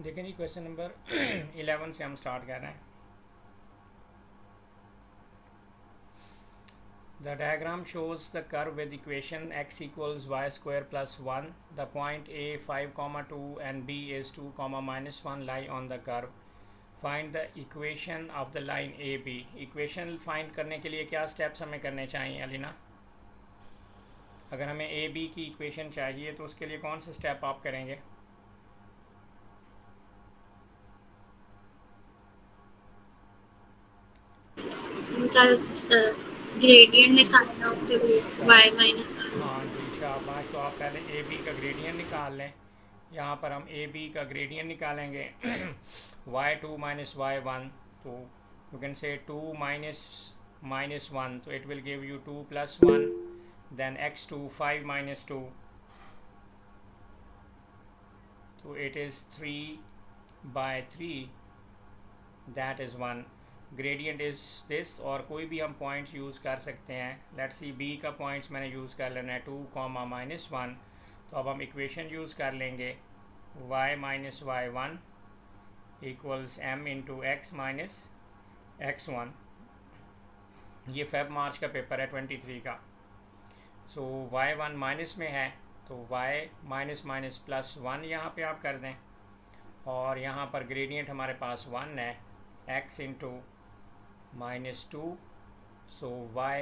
देखें जी, question number 11 से हम स्टार्ट कर रहे हैं। The diagram shows the curve with equation x equals y square plus 1. The point A 5, 2 and B is 2, minus 1 lie on the curve. Find the equation of the line AB. Equation find करने के लिए क्या steps हमें करने चाहिए अलीना? अगर हमें AB की equation चाहिए तो उसके लिए कौन से step आप करेंगे? इनका ग्रेडियंट निकालना हो फिर y माइनस वन। हाँ जी, शाबाश। तो आप पहले ए बी का ग्रेडियंट निकाल लें। यहाँ पर हम ए बी का ग्रेडियंट निकालेंगे। y2 माइनस y1, तो यू कैन से 2 माइनस 1, तो it will give you 2 plus 1। Then x2 5 minus 2, तो it is 3/3, that is 1। Gradient is this, और कोई भी हम पॉइंट्स यूज़ कर सकते हैं। लेट्स सी, बी का पॉइंट्स मैंने यूज़ कर लेना है 2, माइनस 1। तो अब हम इक्वेशन यूज़ कर लेंगे y minus y1 equals m into x minus x1। ये फेब मार्च का पेपर है 23 का। सो y1 माइनस में है, तो y माइनस माइनस प्लस 1 यहाँ पे आप कर दें, और यहाँ पर ग्रेडियंट हमारे पास 1 है, x into minus 2। So y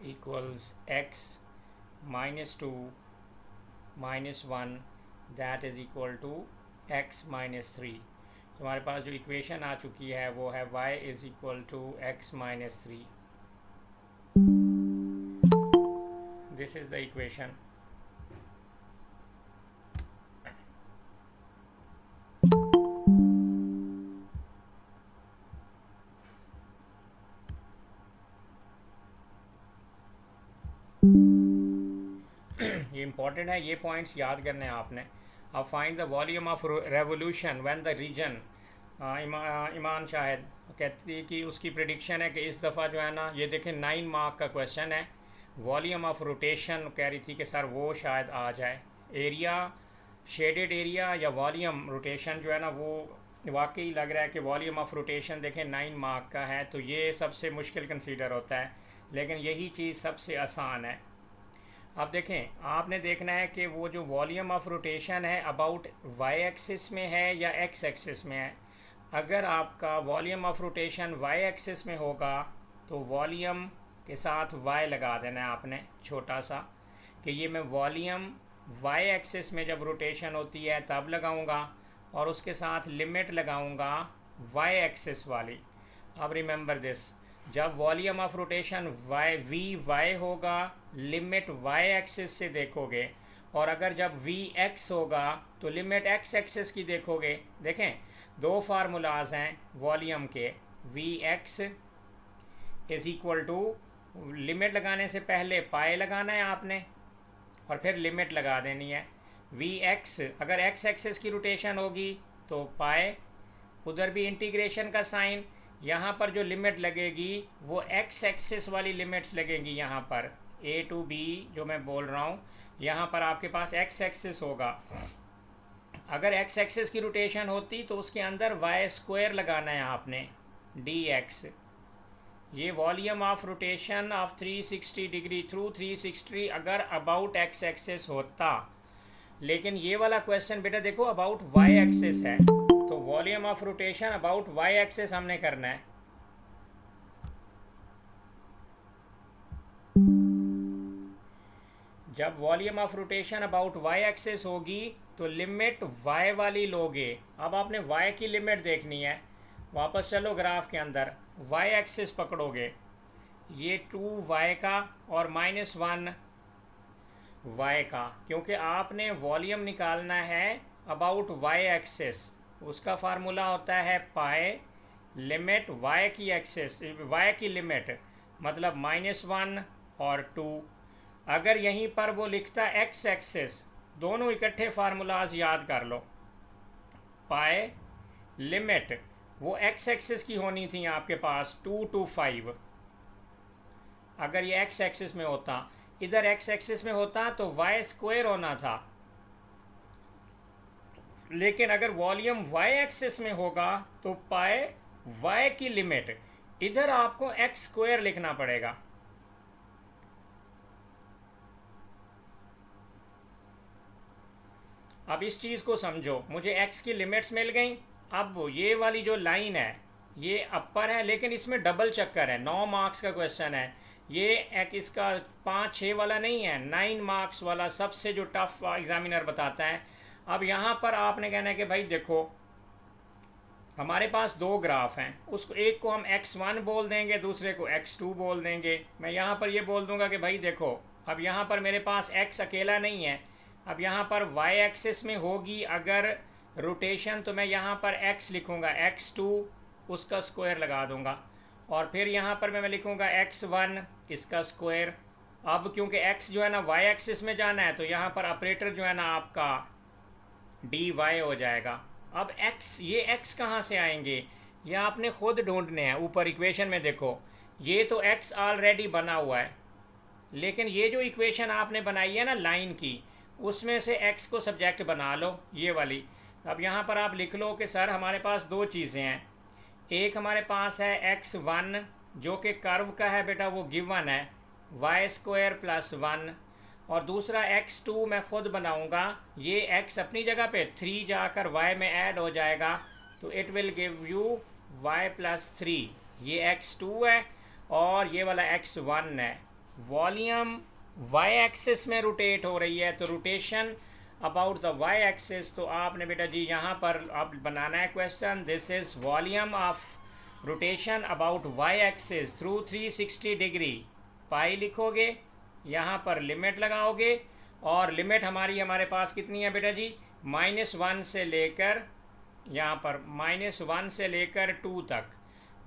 equals x minus 2 minus 1, that is equal to x minus 3। तो हमारे पास जो इक्वेशन आ चुकी है वो है y is equal to x minus 3। This is the equation. ये इंपॉर्टेंट है, ये पॉइंट्स याद करने हैं आपने। अब find the volume of revolution when the region, Iman Shahid कहती है कि उसकी प्रिडिक्शन है कि इस दफ़ा जो है ना, ये देखें 9 मार्क का क्वेश्चन है। वॉल्यूम ऑफ रोटेशन कह रही थी कि सर वो शायद आ जाए। एरिया, शेडेड एरिया या वॉल्यूम रोटेशन जो है ना, वो वाकई लग रहा है कि वॉल्यूम ऑफ रोटेशन देखें 9 मार्क का है, तो ये सबसे मुश्किल कंसीडर होता है, लेकिन यही चीज़ सबसे आसान है। अब देखें, आपने देखना है कि वो जो वॉल्यूम ऑफ रोटेशन है अबाउट वाई एक्सिस में है या एक्स एक्सिस में है। अगर आपका volume of rotation Y axis में होगा तो वॉल्यूम के साथ वाई लगा देना है आपने छोटा सा, कि ये मैं वॉल्यूम वाई एक्सिस में जब रोटेशन होती है तब लगाऊंगा, और उसके साथ लिमिट लगाऊंगा वाई एक्सिस वाली। अब रिमेंबर दिस, जब वॉल्यूम ऑफ रोटेशन वाई होगा, लिमिट वाई एक्सिस से देखोगे, और अगर जब वी एक्स होगा तो लिमिट एक्स एक्सिस की देखोगे। देखें, दो फार्मूलाज हैं वॉल्यूम के। V X is equal to, limit लगाने से पहले पाए लगाना है आपने, और फिर लिमिट लगा देनी है। वी एक्स अगर एक्स एक्सिस की रोटेशन होगी तो पाए, उधर भी इंटीग्रेशन का साइन, यहाँ पर जो लिमिट लगेगी वो एक्स एक्सिस वाली लिमिट्स लगेंगी। यहाँ पर ए टू बी जो मैं बोल रहा हूँ, यहाँ पर आपके पास एक्स एक्सिस होगा। अगर एक्स एक्सिस की रोटेशन होती तो उसके अंदर वाई स्क्वायर लगाना है आपने, डी एक्स। ये volume of rotation of 360 degree through 360 अगर अबाउट एक्स एक्सिस होता, लेकिन ये वाला क्वेश्चन बेटा देखो अबाउट वाई एक्सिस है, तो volume of rotation about Y axis हमने करना है। जब volume of rotation about Y axis होगी तो लिमिट वाई वाली लोगे। अब आपने वाई की लिमिट देखनी है। वापस चलो ग्राफ के अंदर, वाई एक्सिस पकड़ोगे, ये 2y का और -1 y का, क्योंकि आपने वॉल्यूम निकालना है अबाउट वाई एक्सिस। उसका फार्मूला होता है पाए लिमिट y की एक्सिस, y की लिमिट मतलब -1 और 2। अगर यहीं पर वो लिखता x एक्सिस, दोनों इकट्ठे फार्मूलाज याद कर लो। पाए लिमिट वो x एक्सिस की होनी थी आपके पास 2 to 5। अगर ये x एक्सिस में होता, इधर x एक्सिस में होता तो y स्क्वायर होना था। लेकिन अगर वॉल्यूम वाई एक्सिस में होगा तो पाए वाई की लिमिट, इधर आपको एक्स स्क्वायर लिखना पड़ेगा। अब इस चीज़ को समझो, मुझे एक्स की लिमिट्स मिल गई। अब ये वाली जो लाइन है ये अपर है, लेकिन इसमें डबल चक्कर है, 9 मार्क्स का क्वेश्चन है ये। एक इसका 5-6 वाला नहीं है, 9 मार्क्स वाला, सबसे जो टफ एग्जामिनर बताता है। अब यहाँ पर आपने कहना है कि भाई देखो हमारे पास दो ग्राफ हैं, उसको एक को हम x1 बोल देंगे, दूसरे को x2 बोल देंगे। मैं यहाँ पर ये बोल दूंगा कि भाई देखो अब यहाँ पर मेरे पास x अकेला नहीं है, अब यहाँ पर y एक्सिस में होगी अगर रोटेशन, तो मैं यहाँ पर x लिखूँगा, x2 उसका स्क्वायर लगा दूंगा, और फिर यहाँ पर मैं लिखूँगा x1 इसका स्क्वायर। अब क्योंकि x जो है ना y एक्सिस में जाना है, तो यहाँ पर ऑपरेटर जो है ना आपका dy हो जाएगा। अब x, ये x कहाँ से आएंगे, ये आपने खुद ढूंढने हैं। ऊपर इक्वेशन में देखो, ये तो x ऑलरेडी बना हुआ है, लेकिन ये जो इक्वेशन आपने बनाई है ना लाइन की, उसमें से x को सब्जेक्ट बना लो, ये वाली। अब यहाँ पर आप लिख लो कि सर हमारे पास दो चीज़ें हैं, एक हमारे पास है x1 जो कि कर्व का है बेटा, वो गिवन है y² + 1, और दूसरा x2 मैं खुद बनाऊंगा, ये x अपनी जगह पे 3 जाकर y में ऐड हो जाएगा, तो it will give you y+3। ये x2 है और ये वाला x1 है। वॉल्यूम y एक्सिस में रोटेट हो रही है, तो rotation about the y axis, तो आपने बेटा जी यहाँ पर आप बनाना है question, this is volume of rotation about y axis through 360 degree. Pi लिखोगे, यहाँ पर लिमिट लगाओगे, और लिमिट हमारे पास कितनी है बेटा जी, -1 से लेकर, यहाँ पर -1 से लेकर 2 तक,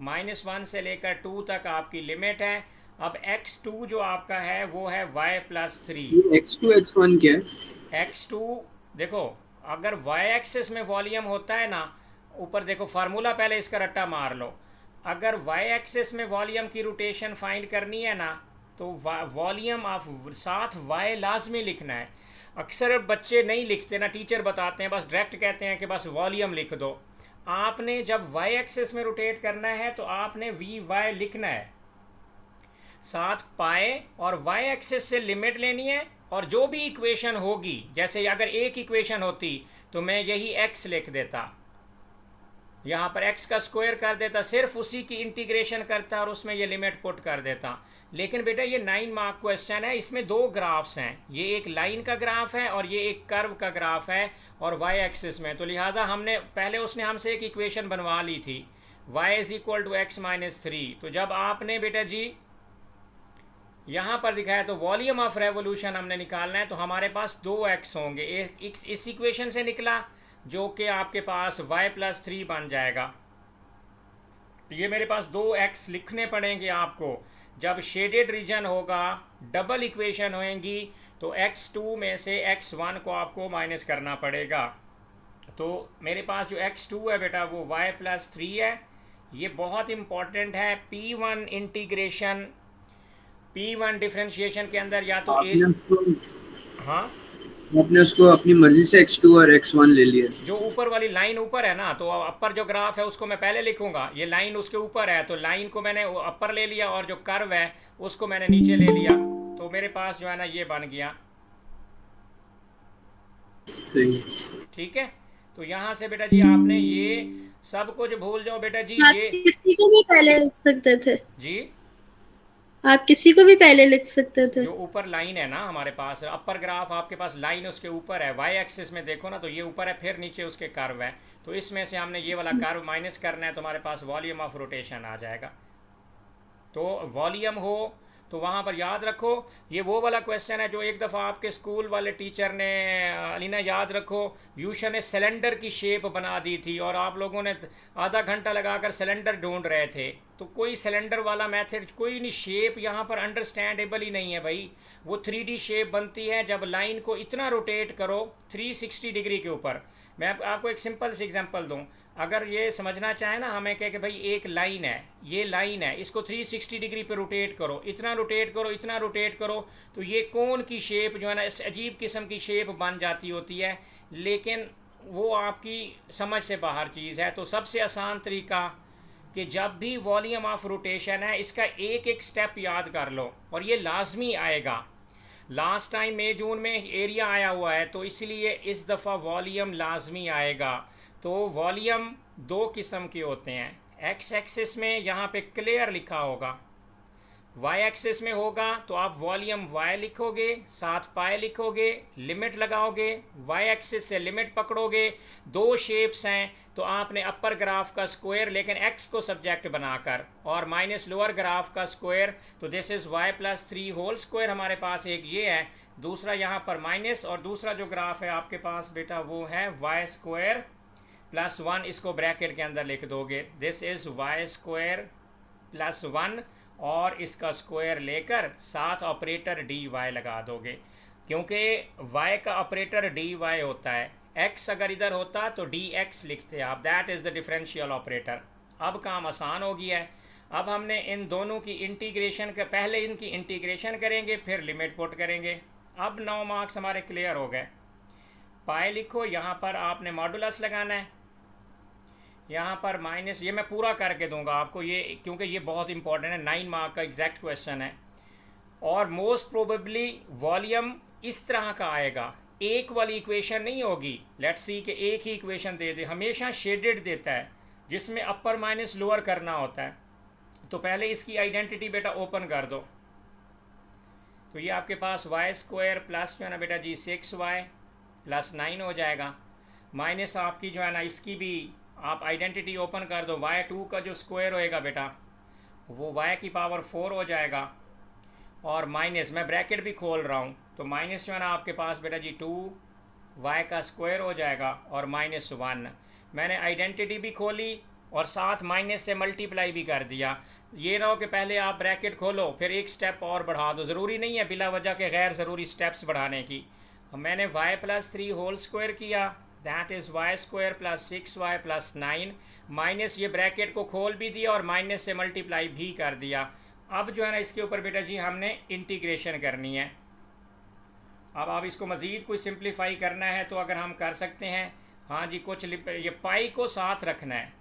-1 से लेकर 2 तक आपकी लिमिट है। अब x2 जो आपका है वो है y+3। x2 x1 क्या है? x2 देखो, अगर y एक्सिस में वॉल्यूम होता है ना, ऊपर देखो फार्मूला, पहले इसका रट्टा मार लो। अगर y एक्सिस में वॉल्यूम की रोटेशन फाइंड करनी है ना, तो वॉल्यूम ऑफ साथ y लाजमी लिखना है। अक्सर बच्चे नहीं लिखते ना, टीचर बताते हैं, बस डायरेक्ट कहते हैं कि बस वॉल्यूम लिख दो। आपने जब y एक्सिस में रोटेट करना है तो आपने vy लिखना है, साथ पाए और y एक्सिस से लिमिट लेनी है, और जो भी इक्वेशन होगी, जैसे अगर एक इक्वेशन होती तो मैं यही x लिख देता, यहाँ पर x का स्क्वायर कर देता, सिर्फ उसी की इंटीग्रेशन करता और उसमें ये लिमिट पुट कर देता। लेकिन बेटा ये 9 मार्क क्वेश्चन है, इसमें दो ग्राफ्स हैं, ये एक लाइन का ग्राफ है और ये एक कर्व का ग्राफ है, और y एक्सिस में, तो लिहाजा हमने पहले उसने हमसे एक इक्वेशन बनवा ली थी, y = x-3। तो जब आपने बेटा जी यहाँ पर दिखाया तो वॉल्यूम ऑफ रेवोल्यूशन हमने निकालना है, तो हमारे पास 2x होंगे, एक इस इक्वेशन से निकला जो कि आपके पास y+3 बन जाएगा। ये मेरे पास 2x लिखने पड़ेंगे आपको। जब शेडेड रीजन होगा, डबल इक्वेशन होएंगी, तो x2 में से x1 को आपको माइनस करना पड़ेगा। तो मेरे पास जो x2 है बेटा वो y+3 है। ये बहुत इम्पॉर्टेंट है। P1 इंटीग्रेशन, P1 डिफरेंशिएशन के अंदर या तो हाँ, आपने उसको अपनी मर्जी से x2 और x1 ले लिया। जो ऊपर वाली लाइन ऊपर है ना, तो अपर जो ग्राफ है उसको मैं पहले लिखूंगा, ये लाइन उसके ऊपर है, तो लाइन को मैंने अपर ले लिया, और जो कर्व है उसको मैंने नीचे ले लिया, तो मेरे पास जो है ना ये बन गया। सही, ठीक है। तो यहाँ से बेटा जी आपने ये सब कुछ भूल जाओ बेटा जी। ये किसी को भी पहले लिख सकते थे जी, आप किसी को भी पहले लिख सकते थे। जो ऊपर लाइन है ना हमारे पास, अपर ग्राफ आपके पास लाइन उसके ऊपर है, y एक्सिस में देखो ना, तो ये ऊपर है, फिर नीचे उसके कर्व है, तो इसमें से हमने ये वाला कर्व माइनस करना है, तो हमारे पास वॉल्यूम ऑफ रोटेशन आ जाएगा। तो वॉल्यूम हो तो वहाँ पर याद रखो, ये वो वाला क्वेश्चन है जो एक दफ़ा आपके स्कूल वाले टीचर ने, अलीना याद रखो, यूशा ने सिलेंडर की शेप बना दी थी और आप लोगों ने आधा घंटा लगाकर सिलेंडर ढूंढ रहे थे। तो कोई सिलेंडर वाला मेथड कोई नहीं, शेप यहाँ पर अंडरस्टैंडेबल ही नहीं है भाई। वो 3D शेप बनती है जब लाइन को इतना रोटेट करो 360 डिग्री के ऊपर। मैं आपको एक सिंपल सी एग्जांपल दूं, अगर ये समझना चाहे ना हमें कह कि भाई एक लाइन है, ये लाइन है, इसको 360 डिग्री पे रोटेट करो, इतना रोटेट करो, इतना रोटेट करो, तो ये कोन की शेप जो है ना इस अजीब किस्म की शेप बन जाती होती है। लेकिन वो आपकी समझ से बाहर चीज़ है। तो सबसे आसान तरीका कि जब भी वॉल्यूम ऑफ रोटेशन है इसका एक एक स्टेप याद कर लो, और ये लाजमी आएगा। लास्ट टाइम मई जून में एरिया आया हुआ है, तो इसलिए इस दफ़ा वॉल्यूम लाजमी आएगा। तो वॉल्यूम दो किस्म के होते हैं। एक्स एक्सिस में यहाँ पे क्लियर लिखा होगा, वाई एक्सिस में होगा तो आप वॉल्यूम वाई लिखोगे, साथ पाई लिखोगे, लिमिट लगाओगे, वाई एक्सिस से लिमिट पकड़ोगे। दो शेप्स हैं तो आपने अपर ग्राफ का स्क्वायर लेकिन एक्स को सब्जेक्ट बनाकर, और माइनस लोअर ग्राफ का स्क्वायर। तो this is Y plus 3 whole square हमारे पास एक ये है, दूसरा यहाँ पर माइनस, और दूसरा जो ग्राफ है आपके पास बेटा वो है वाई स्क्वायर प्लस 1, इसको ब्रैकेट के अंदर लिख दोगे। This is Y square plus 1 और इसका स्क्वायर लेकर साथ ऑपरेटर डी वाई लगा दोगे, क्योंकि y का ऑपरेटर डी वाई होता है। x अगर इधर होता तो डी एक्स लिखते आप, that is the differential operator. अब काम आसान हो गया है। अब हमने इन दोनों की इंटीग्रेशन का, पहले इनकी इंटीग्रेशन करेंगे फिर लिमिट पुट करेंगे। अब 9 मार्क्स हमारे क्लियर हो गए। पाई लिखो, यहाँ पर आपने मॉडुलस लगाना है, यहाँ पर माइनस, ये मैं पूरा करके दूंगा आपको ये, क्योंकि ये बहुत इंपॉर्टेंट है, 9 मार्क का एग्जैक्ट क्वेश्चन है। और मोस्ट प्रोबेबली वॉल्यूम इस तरह का आएगा, एक वाली इक्वेशन नहीं होगी। लेट्स सी कि एक ही इक्वेशन दे दे, हमेशा शेडेड देता है जिसमें अपर माइनस लोअर करना होता है। तो पहले इसकी आइडेंटिटी बेटा ओपन कर दो। तो ये आपके पास वाई स्क्वायर प्लस जो है ना बेटा जी 6y प्लस 9 हो जाएगा, माइनस आपकी जो है ना इसकी भी आप आइडेंटिटी ओपन कर दो। y2 का जो स्क्वायर होएगा बेटा वो y की पावर 4 हो जाएगा, और माइनस, मैं ब्रैकेट भी खोल रहा हूँ, तो माइनस जो है ना आपके पास बेटा जी 2y का स्क्वायर हो जाएगा और माइनस 1। मैंने आइडेंटिटी भी खोली और साथ माइनस से मल्टीप्लाई भी कर दिया। ये ना हो कि पहले आप ब्रैकेट खोलो फिर एक स्टेप और बढ़ा दो, ज़रूरी नहीं है बिला वजह के गैर ज़रूरी स्टेप्स बढ़ाने की। मैंने y प्लस 3 होल स्क्वायर किया, that is why square plus 6y plus 9, minus ये ब्रैकेट को खोल भी दिया और माइनस से मल्टीप्लाई भी कर दिया। अब जो है ना इसके ऊपर बेटा जी हमने इंटीग्रेशन करनी है। अब आप इसको मज़ीद कोई सिंप्लीफाई करना है तो अगर हम कर सकते हैं, हाँ जी, कुछ ये पाई को साथ रखना है,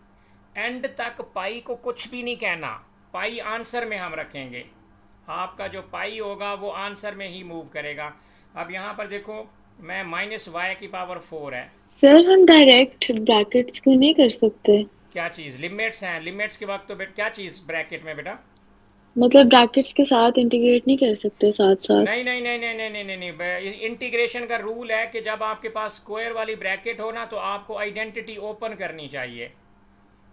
एंड तक पाई को कुछ भी नहीं कहना, पाई आंसर में हम रखेंगे। आपका जो पाई होगा वो आंसर में ही मूव करेगा। अब यहाँ पर देखो, मैं माइनस वाई की पावर 4 है। सर हम डायरेक्ट ब्रैकेट्स क्यों नहीं कर सकते? क्या चीज़? लिमिट्स हैं, लिमिट्स के वक्त तो बेटा क्या चीज़ ब्रैकेट में बेटा? मतलब ब्रैकेट्स के साथ इंटीग्रेट नहीं कर सकते साथ साथ? नहीं नहीं नहीं नहीं नहीं नहीं नहीं, इंटीग्रेशन का रूल है कि जब आपके पास स्क्वायर वाली ब्रैकेट हो ना तो आपको आइडेंटिटी ओपन करनी चाहिए,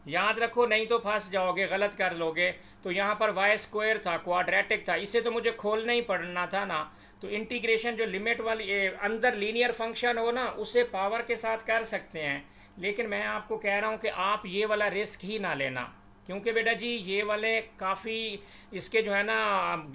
याद रखो, नहीं तो फंस जाओगे, गलत कर लोगे। तो यहाँ पर वाई स्क्वायर था, क्वाड्रेटिक था, इसे तो मुझे खोलना ही पड़ना था ना। तो इंटीग्रेशन जो लिमिट वाली अंदर लीनियर फंक्शन हो ना उसे पावर के साथ कर सकते हैं, लेकिन मैं आपको कह रहा हूँ कि आप ये वाला रिस्क ही ना लेना, क्योंकि बेटा जी ये वाले काफ़ी इसके जो है ना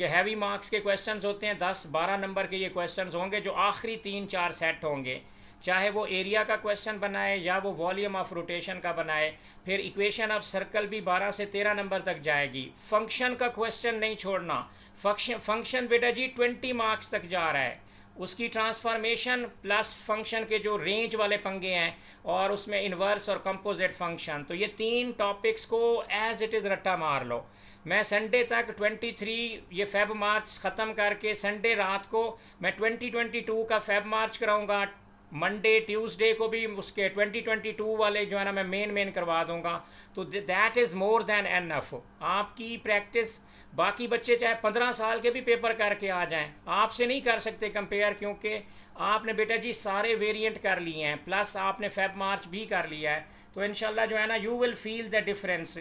हैवी मार्क्स के क्वेश्चंस होते हैं, 10-12 नंबर के ये क्वेश्चंस होंगे जो आखिरी 3-4 सेट होंगे, चाहे वो एरिया का क्वेश्चन बनाए या वो वॉल्यूम ऑफ रोटेशन का बनाए। फिर इक्वेशन ऑफ सर्कल भी 12 से 13 नंबर तक जाएगी। फंक्शन का क्वेश्चन नहीं छोड़ना, फंक्शन बेटा जी 20 मार्क्स तक जा रहा है, उसकी ट्रांसफॉर्मेशन प्लस फंक्शन के जो रेंज वाले पंगे हैं और उसमें इन्वर्स और कंपोजिट फंक्शन, तो ये 3 टॉपिक्स को एज इट इज़ रट्टा मार लो। मैं संडे तक 23 ये फेब मार्च ख़त्म करके संडे रात को मैं 2022 का फेब मार्च कराऊंगा। मंडे ट्यूसडे को भी उसके 2022 वाले जो है ना मैं मेन करवा दूंगा। तो that is more than enough. आपकी प्रैक्टिस, बाकी बच्चे चाहे 15 साल के भी पेपर करके आ जाएं, आपसे नहीं कर सकते कंपेयर, क्योंकि आपने बेटा जी सारे वेरिएंट कर लिए हैं, प्लस आपने फेब मार्च भी कर लिया है। तो इंशाल्लाह जो है ना you will feel the difference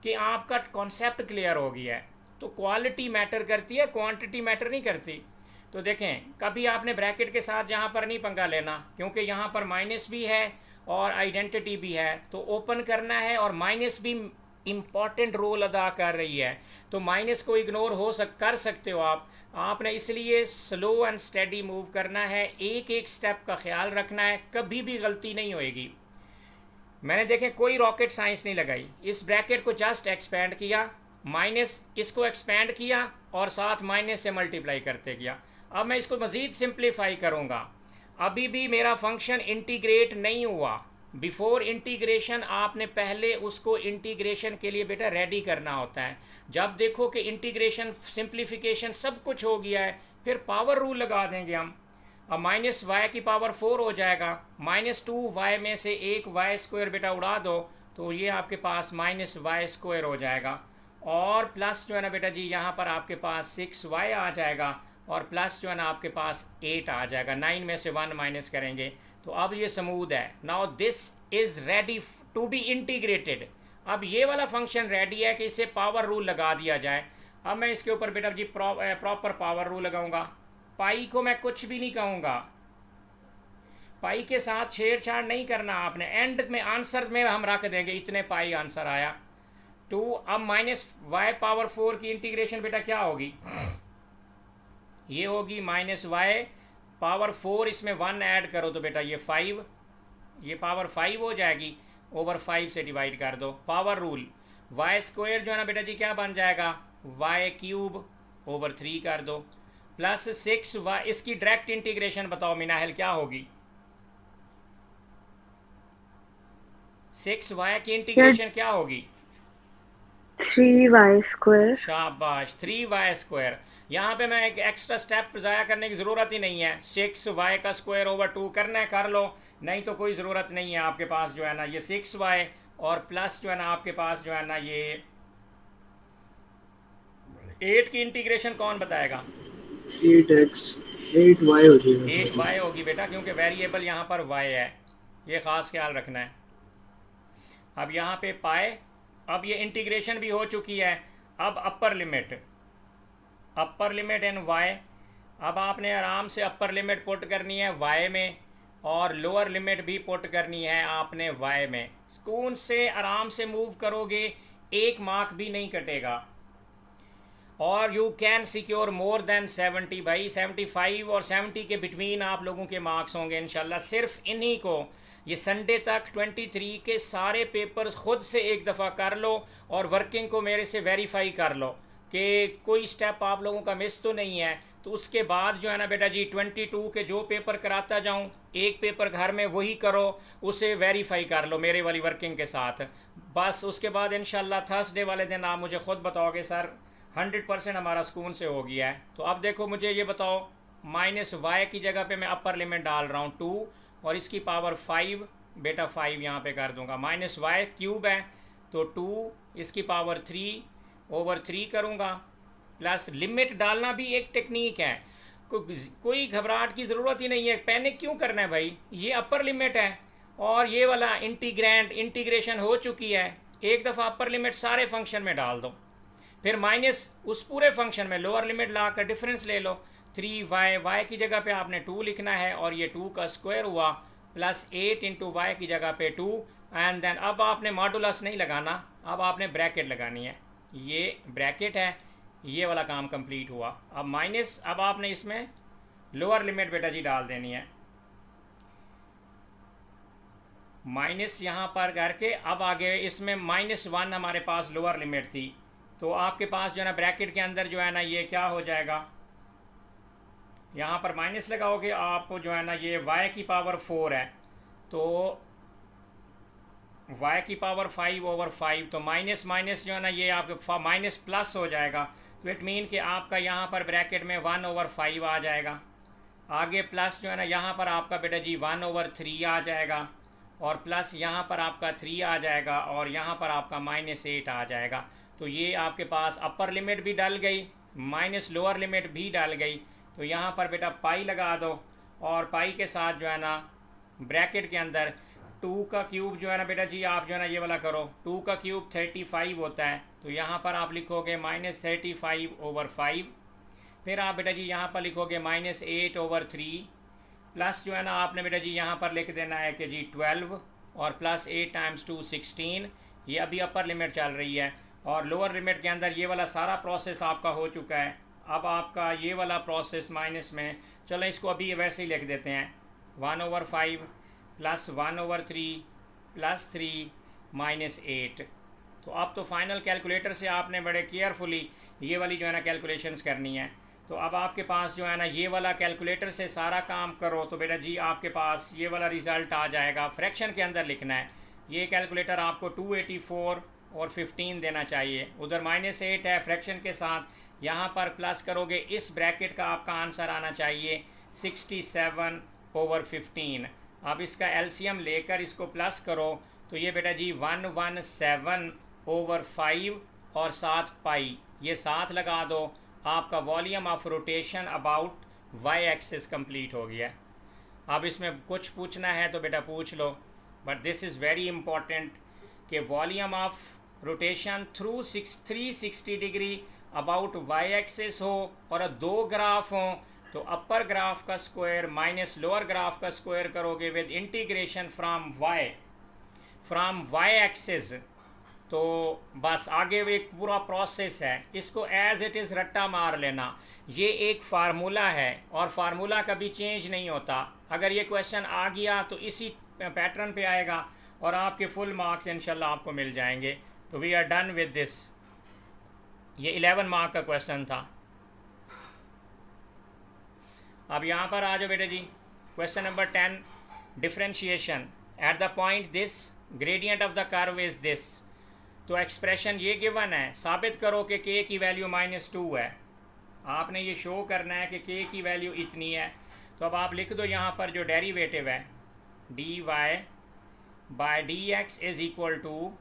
कि आपका कॉन्सेप्ट क्लियर हो गया है। तो क्वालिटी मैटर करती है, क्वांटिटी मैटर नहीं करती। तो देखें, कभी आपने ब्रैकेट के साथ यहाँ पर नहीं पंगा लेना, क्योंकि यहाँ पर माइनस भी है और आइडेंटिटी भी है, तो ओपन करना है, और माइनस भी इम्पॉर्टेंट रोल अदा कर रही है। तो माइनस को इग्नोर कर सकते हो आपने इसलिए स्लो एंड स्टेडी मूव करना है, एक एक स्टेप का ख्याल रखना है, कभी भी गलती नहीं होएगी। मैंने देखें कोई रॉकेट साइंस नहीं लगाई, इस ब्रैकेट को जस्ट एक्सपेंड किया, माइनस इसको एक्सपेंड किया और साथ माइनस से मल्टीप्लाई करते गया। अब मैं इसको मज़ीद सिंप्लीफाई करूँगा। अभी भी मेरा फंक्शन इंटीग्रेट नहीं हुआ। बिफोर इंटीग्रेशन आपने पहले उसको इंटीग्रेशन के लिए बेटा रेडी करना होता है। जब देखो कि इंटीग्रेशन सिंप्लीफिकेशन सब कुछ हो गया है, फिर पावर रूल लगा देंगे हम। अब माइनस वाई की पावर 4 हो जाएगा, -2y में से एक वाई स्क्वायर बेटा उड़ा दो, तो ये आपके पास -y² हो जाएगा। और प्लस जो है ना बेटा जी यहाँ पर आपके पास 6y आ जाएगा, और प्लस जो है ना आपके पास 8 आ जाएगा। 9 में से 1 माइनस करेंगे तो अब ये स्मूथ है। Now this is ready to be integrated. अब ये वाला फंक्शन रेडी है कि इसे पावर रूल लगा दिया जाए। अब मैं इसके ऊपर बेटा जी प्रॉपर पावर रूल लगाऊंगा। पाई को मैं कुछ भी नहीं कहूँगा, पाई के साथ छेड़छाड़ नहीं करना आपने। एंड में आंसर में हम रख देंगे इतने पाई आंसर आया 2। अब -y⁴ की इंटीग्रेशन बेटा क्या होगी, ये होगी -y⁴, इसमें 1 ऐड करो तो बेटा ये 5, ये पावर 5 हो जाएगी, ओवर 5 से डिवाइड कर दो। पावर रूल y² जो है ना बेटा जी क्या बन जाएगा, y³ ओवर 3 कर दो, प्लस 6y। इसकी डायरेक्ट इंटीग्रेशन बताओ मिनाहल क्या होगी, 6y की इंटीग्रेशन क्या होगी, 3y²। शाबाश 3y²। यहाँ पे मैं एक एक्स्ट्रा स्टेप ज़ाया करने की ज़रूरत ही नहीं है। 6y² ओवर 2 करना है कर लो, नहीं तो कोई ज़रूरत नहीं है। आपके पास जो है ना ये 6y और प्लस जो है ना आपके पास जो है ना ये 8 की इंटीग्रेशन कौन बताएगा, 8x 8y हो जाएगा। 8y होगी बेटा, क्योंकि वेरिएबल यहाँ पर y है, ये ख़ास ख्याल रखना है। अब यहाँ पे पाए, अब ये इंटीग्रेशन भी हो चुकी है। अब अपर लिमिट इन y। अब आपने आराम से अपर लिमिट पुट करनी है y में, और लोअर लिमिट भी पुट करनी है आपने y में। सुकून से आराम से मूव करोगे, एक मार्क भी नहीं कटेगा। और you can secure more than 70 भाई, 75 और 70 के बिटवीन आप लोगों के मार्क्स होंगे इंशाल्लाह। सिर्फ इन्हीं को ये संडे तक 23 के सारे पेपर्स खुद से एक दफ़ा कर लो, और वर्किंग को मेरे से वेरीफाई कर लो कि कोई स्टेप आप लोगों का मिस तो नहीं है। तो उसके बाद जो है ना बेटा जी 22 के जो पेपर कराता जाऊं, एक पेपर घर में वही करो, उसे वेरीफाई कर लो मेरे वाली वर्किंग के साथ। बस उसके बाद इंशाल्लाह थर्सडे वाले दिन आप मुझे ख़ुद बताओगे सर 100% हमारा सुकून से हो गया है। तो अब देखो मुझे ये बताओ, -y की जगह पे मैं अपर लिमिट डाल रहा हूँ 2, और इसकी पावर 5 बेटा 5 यहाँ पे कर दूंगा। -y³ है तो 2, इसकी पावर 3 ओवर 3 करूँगा, प्लस लिमिट डालना भी एक टेक्निक है, कोई घबराहट की ज़रूरत ही नहीं है। पैनिक क्यों करना है भाई, ये अपर लिमिट है और ये वाला इंटीग्रेशन हो चुकी है। एक दफ़ा अपर लिमिट सारे फंक्शन में डाल दो, फिर माइनस उस पूरे फंक्शन में लोअर लिमिट ला कर डिफरेंस ले लो। 3y की जगह पे आपने 2 लिखना है, और ये 2 का स्क्वायर हुआ, प्लस 8 इंटू y की जगह पे 2, एंड देन अब आपने मॉडुलस नहीं लगाना, अब आपने ब्रैकेट लगानी है। ये ब्रैकेट है, ये वाला काम कंप्लीट हुआ। अब माइनस, अब आपने इसमें लोअर लिमिट बेटा जी डाल देनी है, माइनस यहाँ पर करके। अब आगे इसमें -1 हमारे पास लोअर लिमिट थी, तो आपके पास जो है ना ब्रैकेट के अंदर जो है ना ये क्या हो जाएगा, यहाँ पर माइनस लगाओगे आप, जो है ना ये y की पावर 4 है तो y की पावर 5 ओवर 5, तो माइनस माइनस जो है ना ये आपके माइनस प्लस हो जाएगा। तो इट मीन कि आपका यहाँ पर ब्रैकेट में 1 ओवर 5 आ जाएगा। आगे प्लस जो है ना यहाँ पर आपका बेटा जी 1 ओवर 3 आ जाएगा, और प्लस यहाँ पर आपका 3 आ जाएगा, और यहाँ पर आपका -8 आ जाएगा। तो ये आपके पास अपर लिमिट भी डल गई, माइनस लोअर लिमिट भी डल गई। तो यहाँ पर बेटा पाई लगा दो, और पाई के साथ जो है ना ब्रैकेट के अंदर 2 का क्यूब जो है ना बेटा जी आप जो है ना ये वाला करो, 2 का क्यूब 35 होता है, तो यहाँ पर आप लिखोगे -35 ओवर 5। फिर आप बेटा जी यहाँ पर लिखोगे -8 ओवर 3, प्लस जो है ना आपने बेटा जी यहाँ पर लिख देना है कि जी 12, और प्लस 8 टाइम्स 2 16। ये अभी अपर लिमिट चल रही है, और लोअर लिमिट के अंदर ये वाला सारा प्रोसेस आपका हो चुका है। अब आपका ये वाला प्रोसेस माइनस में, चलो इसको अभी वैसे ही लिख देते हैं, 1 ओवर 5 प्लस 1 ओवर 3 प्लस 3 -8। तो अब तो फाइनल कैलकुलेटर से आपने बड़े केयरफुली ये वाली जो है ना कैलकुलेशंस करनी है। तो तो अब आपके पास जो है ना ये वाला कैलकुलेटर से सारा काम करो तो बेटा जी आपके पास ये वाला रिज़ल्ट आ जाएगा। फ्रैक्शन के अंदर लिखना है। ये कैलकुलेटर आपको 284 और 15 देना चाहिए। उधर -8 है फ्रैक्शन के साथ, यहाँ पर प्लस करोगे, इस ब्रैकेट का आपका आंसर आना चाहिए 67/15। अब इसका एलसीएम लेकर इसको प्लस करो तो ये बेटा जी 117/5 और 7 पाई, ये 7 लगा दो, आपका volume of rotation about Y axis complete हो गया। अब इसमें कुछ पूछना है तो बेटा पूछ लो, but this is very important कि volume of rotation through 360 degree about Y axis हो और दो ग्राफ हों तो अपर ग्राफ का स्क्वायर माइनस लोअर ग्राफ का स्क्वायर करोगे with integration from Y axis. तो बस आगे एक पूरा प्रोसेस है, इसको एज इट इज़ रट्टा मार लेना। ये एक फार्मूला है और फार्मूला कभी चेंज नहीं होता। अगर ये क्वेश्चन आ गया तो इसी पैटर्न पे आएगा और आपके फुल मार्क्स इंशाल्लाह आपको मिल जाएंगे। तो we are done with this. ये 11 मार्क का क्वेश्चन था। अब यहाँ पर आ जाओ बेटे जी, question number 10, differentiation at the point this gradient of the curve is this. तो एक्सप्रेशन ये गिवन है, साबित करो कि k की वैल्यू -2 है। आपने ये शो करना है कि k की वैल्यू इतनी है। तो अब आप लिख दो यहाँ पर जो डेरिवेटिव है dy/dx is equal to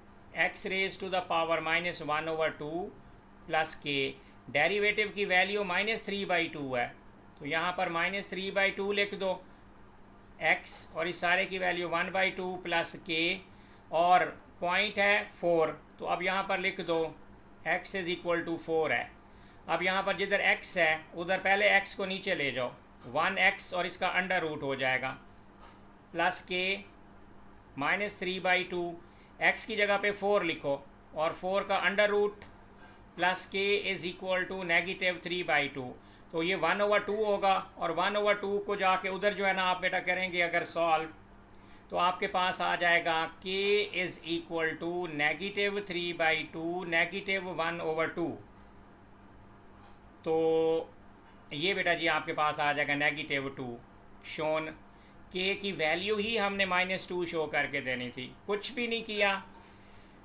x raise to the power -1/2 plus k। Derivative की वैल्यू -3/2 है तो यहाँ पर -3/2 लिख दो x और इस सारे की वैल्यू 1/2 प्लस k और पॉइंट है 4। तो अब यहाँ पर लिख दो x इज इक्वल टू 4 है। अब यहाँ पर जिधर x है उधर पहले x को नीचे ले जाओ, 1x और इसका अंडर रूट हो जाएगा प्लस k -3/2, x की जगह पे 4 लिखो और 4 का under root plus k is equal to -3/2। तो ये 1/2 होगा और 1/2 को जाके उधर जो है ना आप बेटा करेंगे अगर सॉल्व तो आपके पास आ जाएगा k इज़ इक्वल टू -3/2 -1/2। तो ये बेटा जी आपके पास आ जाएगा -2 शोन। k की वैल्यू ही हमने -2 शो करके देनी थी, कुछ भी नहीं किया।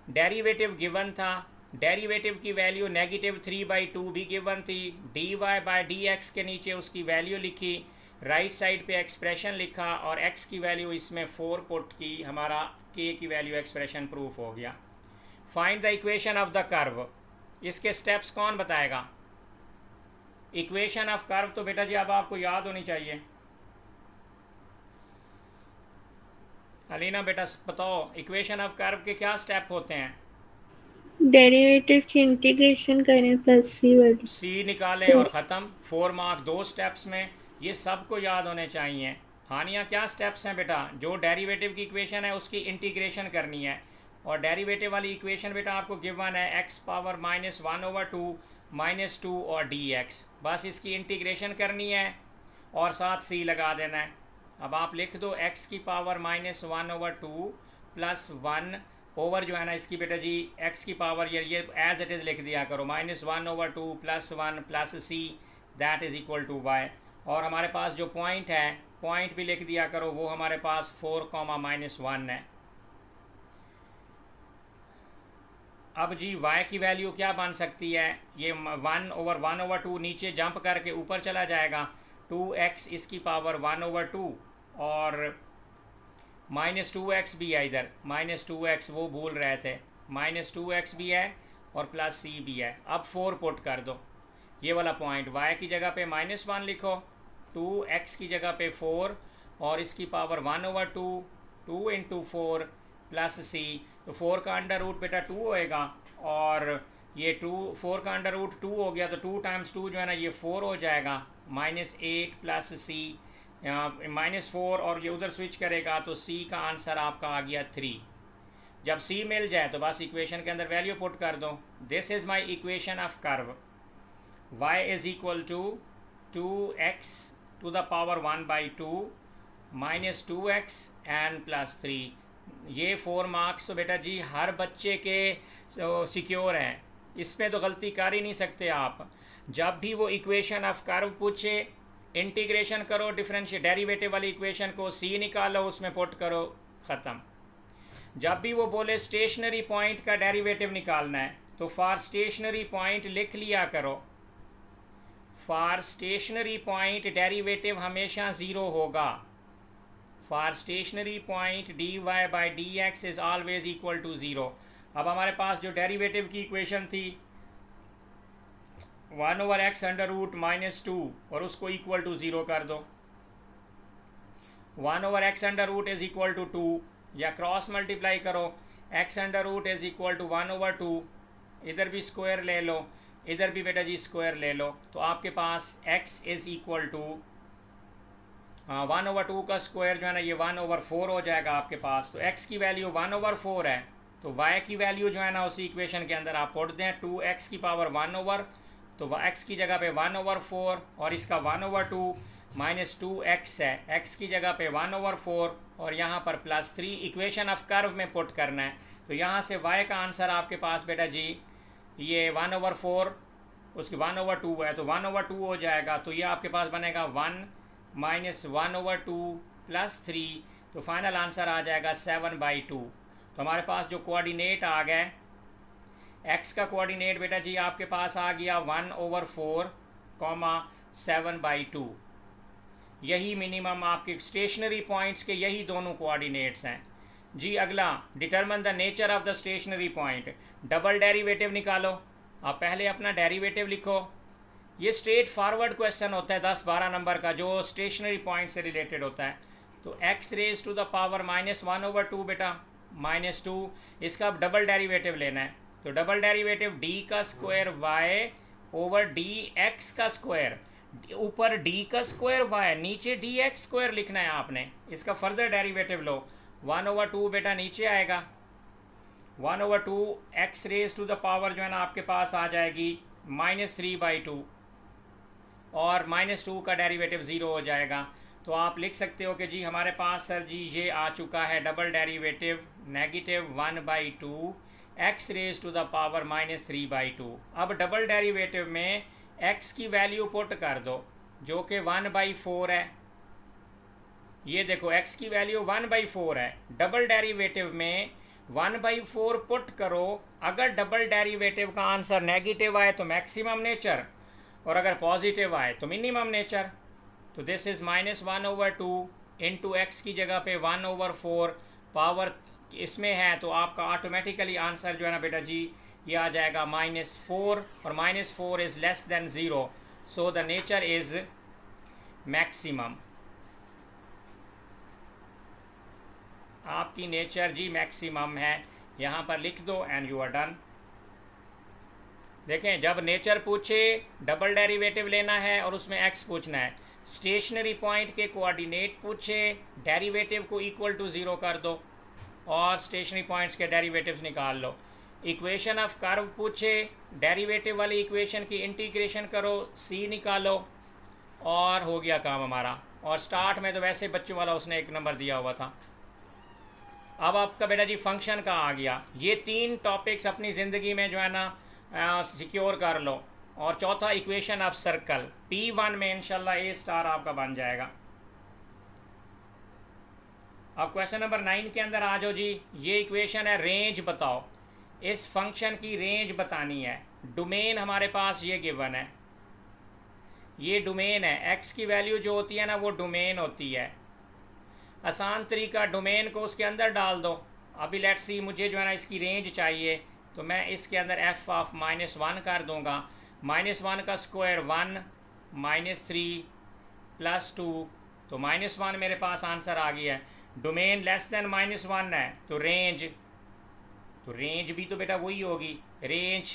डेरिवेटिव गिवन था, डेरिवेटिव की वैल्यू -3/2 भी गिवन थी। dy/dx के नीचे उसकी वैल्यू लिखी, राइट साइड पे एक्सप्रेशन लिखा और x की वैल्यू इसमें 4 पुट की, हमारा k की वैल्यू एक्सप्रेशन प्रूफ हो गया। Find the equation of the curve, इसके स्टेप्स कौन बताएगा? इक्वेशन ऑफ कर्व तो बेटा जी अब आपको याद होनी चाहिए। अलीना बेटा बताओ इक्वेशन ऑफ कर्व के क्या स्टेप होते हैं? डेरिवेटिव की इंटीग्रेशन करें प्लस c वाली, सी निकालें और ख़त्म। 4 मार्क 2 स्टेप्स में, ये सबको याद होने चाहिए। हानिया क्या स्टेप्स हैं बेटा? जो डेरिवेटिव की इक्वेशन है उसकी इंटीग्रेशन करनी है और डेरिवेटिव वाली इक्वेशन बेटा आपको गिवन है x पावर -1/2 -2 और dx। बस इसकी इंटीग्रेशन करनी है और साथ c लगा देना है। अब आप लिख दो x की पावर -1/2 प्लस 1 ओवर जो है ना इसकी बेटा जी x की पावर ये एज इट इज़ लिख दिया करो, -1/2 plus 1 plus c that is equal to y। और हमारे पास जो पॉइंट है पॉइंट भी लिख दिया करो, वो हमारे पास 4, -1 है। अब जी y की वैल्यू क्या बन सकती है? ये 1/2 नीचे जंप करके ऊपर चला जाएगा, 2x इसकी पावर 1/2 और -2x भी है इधर, -2x वो भूल रहे थे, -2x भी है और प्लस c भी है। अब 4 पुट कर दो, ये वाला पॉइंट y की जगह पे -1 लिखो, 2x की जगह पे 4 और इसकी पावर 1/2, 2 × 4 प्लस c। तो 4 का अंडर रूट बेटा 2 होएगा और ये 4 का अंडर रूट 2 हो गया तो 2 × 2 जो है ना ये 4 हो जाएगा, -8 प्लस c -4 और ये उधर स्विच करेगा तो c का आंसर आपका आ गया 3। जब c मिल जाए तो बस इक्वेशन के अंदर वैल्यू पुट कर दो। This is my equation of curve, y is equal to 2x to the power 1/2 -2x and plus 3। ये 4 मार्क्स तो बेटा जी हर बच्चे के सिक्योर हैं, इसमें तो गलती कर ही नहीं सकते आप। जब भी वो इक्वेशन ऑफ कर्व पूछे, इंटीग्रेशन करो डिफरेंशियल डेरिवेटिव वाली इक्वेशन को, सी निकालो, उसमें पुट करो, ख़त्म। जब भी वो बोले स्टेशनरी पॉइंट का डेरिवेटिव निकालना है, तो फॉर स्टेशनरी पॉइंट लिख लिया करो, फॉर स्टेशनरी पॉइंट डेरिवेटिव हमेशा ज़ीरो होगा। For stationary point dy by D X is always equal to zero. अब हमारे पास जो डेरिवेटिव की इक्वेशन थी 1/x अंडर रूट -2 और उसको इक्वल टू ज़ीरो कर दो। 1/x under root is equal to 2, या क्रॉस मल्टीप्लाई करो, x under root is equal to 1/2, इधर भी स्क्वायर ले लो, इधर भी बेटा जी स्क्वायर ले लो, तो आपके पास x इज़ इक्वल टू 1/2 का स्क्वायर जो है ना ये 1/4 हो जाएगा आपके पास। तो x की वैल्यू 1/4 है, तो y की वैल्यू जो है ना उसी इक्वेशन के अंदर आप पुट दें, 2x की पावर 1/, तो x की जगह पे 1/4 और इसका 1/2 माइनस 2x है, x की जगह पे 1/4 और यहाँ पर +3 इक्वेशन ऑफ कर्व में पुट करना है। तो यहाँ से y का आंसर आपके पास बेटा जी ये 1/4 उसकी 1/2 है, तो 1/2 हो जाएगा। तो ये आपके पास बनेगा 1 माइनस 1/2 + 3, तो फाइनल आंसर आ जाएगा 7/2। तो हमारे पास जो कोऑर्डिनेट आ गए, x का कोऑर्डिनेट बेटा जी आपके पास आ गया 1/4, 7/2। यही मिनिमम आपके स्टेशनरी पॉइंट्स के यही दोनों कोऑर्डिनेट्स हैं जी। अगला, determine the nature of the stationary point. Double derivative निकालो। आप पहले अपना डेरिवेटिव लिखो। ये स्ट्रेट फॉरवर्ड क्वेश्चन होता है 10-12 नंबर का, जो स्टेशनरी पॉइंट से रिलेटेड होता है। तो x raise to the power -1/2 बेटा -2, इसका डबल डेरिवेटिव लेना है। तो डबल डेरिवेटिव d का स्क्वायर y ओवर dx का स्क्वायर, ऊपर d का स्क्वायर y, नीचे dx स्क्वायर लिखना है आपने। इसका फर्दर डेरिवेटिव लो, 1/2 बेटा नीचे आएगा, 1/2 x raise to the power जो है ना आपके पास आ जाएगी -3/2 और -2 का डेरिवेटिव ज़ीरो हो जाएगा। तो आप लिख सकते हो कि जी हमारे पास सर जी ये आ चुका है double derivative -1/2 x raise to the power -3/2। अब डबल डेरिवेटिव में x की वैल्यू पुट कर दो जो कि 1/4 है। ये देखो x की वैल्यू 1/4 है। डबल डेरिवेटिव में 1/4 पुट करो। अगर डबल डेरिवेटिव का आंसर नेगेटिव आए तो मैक्सिमम नेचर, और अगर पॉजिटिव आए तो मिनिमम नेचर। तो दिस इज़ -1/2 इंटू एक्स की जगह पे 1/4 पावर इसमें है, तो आपका ऑटोमेटिकली आंसर जो है ना बेटा जी ये आ जाएगा -4, और -4 is less than 0, so the nature is maximum. आपकी नेचर जी मैक्सिमम है, यहाँ पर लिख दो एंड यू आर डन। देखें, जब नेचर पूछे डबल डेरिवेटिव लेना है और उसमें x पूछना है, स्टेशनरी पॉइंट के कोऑर्डिनेट पूछे डेरिवेटिव को इक्वल टू 0 कर दो और स्टेशनरी पॉइंट्स के डेरिवेटिव्स निकाल लो। इक्वेशन ऑफ कर्व पूछे, डेरिवेटिव वाली इक्वेशन की इंटीग्रेशन करो, c निकालो और हो गया काम हमारा। और स्टार्ट में तो वैसे बच्चों वाला उसने 1 नंबर दिया हुआ था। अब आपका बेटा जी फंक्शन का आ गया। ये 3 टॉपिक्स अपनी ज़िंदगी में जो है ना सिक्योर कर लो। और चौथा इक्वेशन ऑफ सर्कल, P1 में इंशाल्लाह A* आपका बन जाएगा। अब क्वेश्चन नंबर 9 के अंदर आ जाओ जी। ये इक्वेशन है, रेंज बताओ। इस फंक्शन की रेंज बतानी है। डोमेन हमारे पास ये गिवन है, ये डोमेन है। x की वैल्यू जो होती है ना वो डोमेन होती है। आसान तरीका, डोमेन को उसके अंदर डाल दो। अभी लेट्स सी, मुझे जो है ना इसकी रेंज चाहिए, तो मैं इसके अंदर f(-1) कर दूंगा। -1 का स्क्वायर 1 -3 + 2, तो -1 मेरे पास आंसर आ गया है। डोमेन लेस देन -1 है, तो रेंज भी तो बेटा वही होगी। Range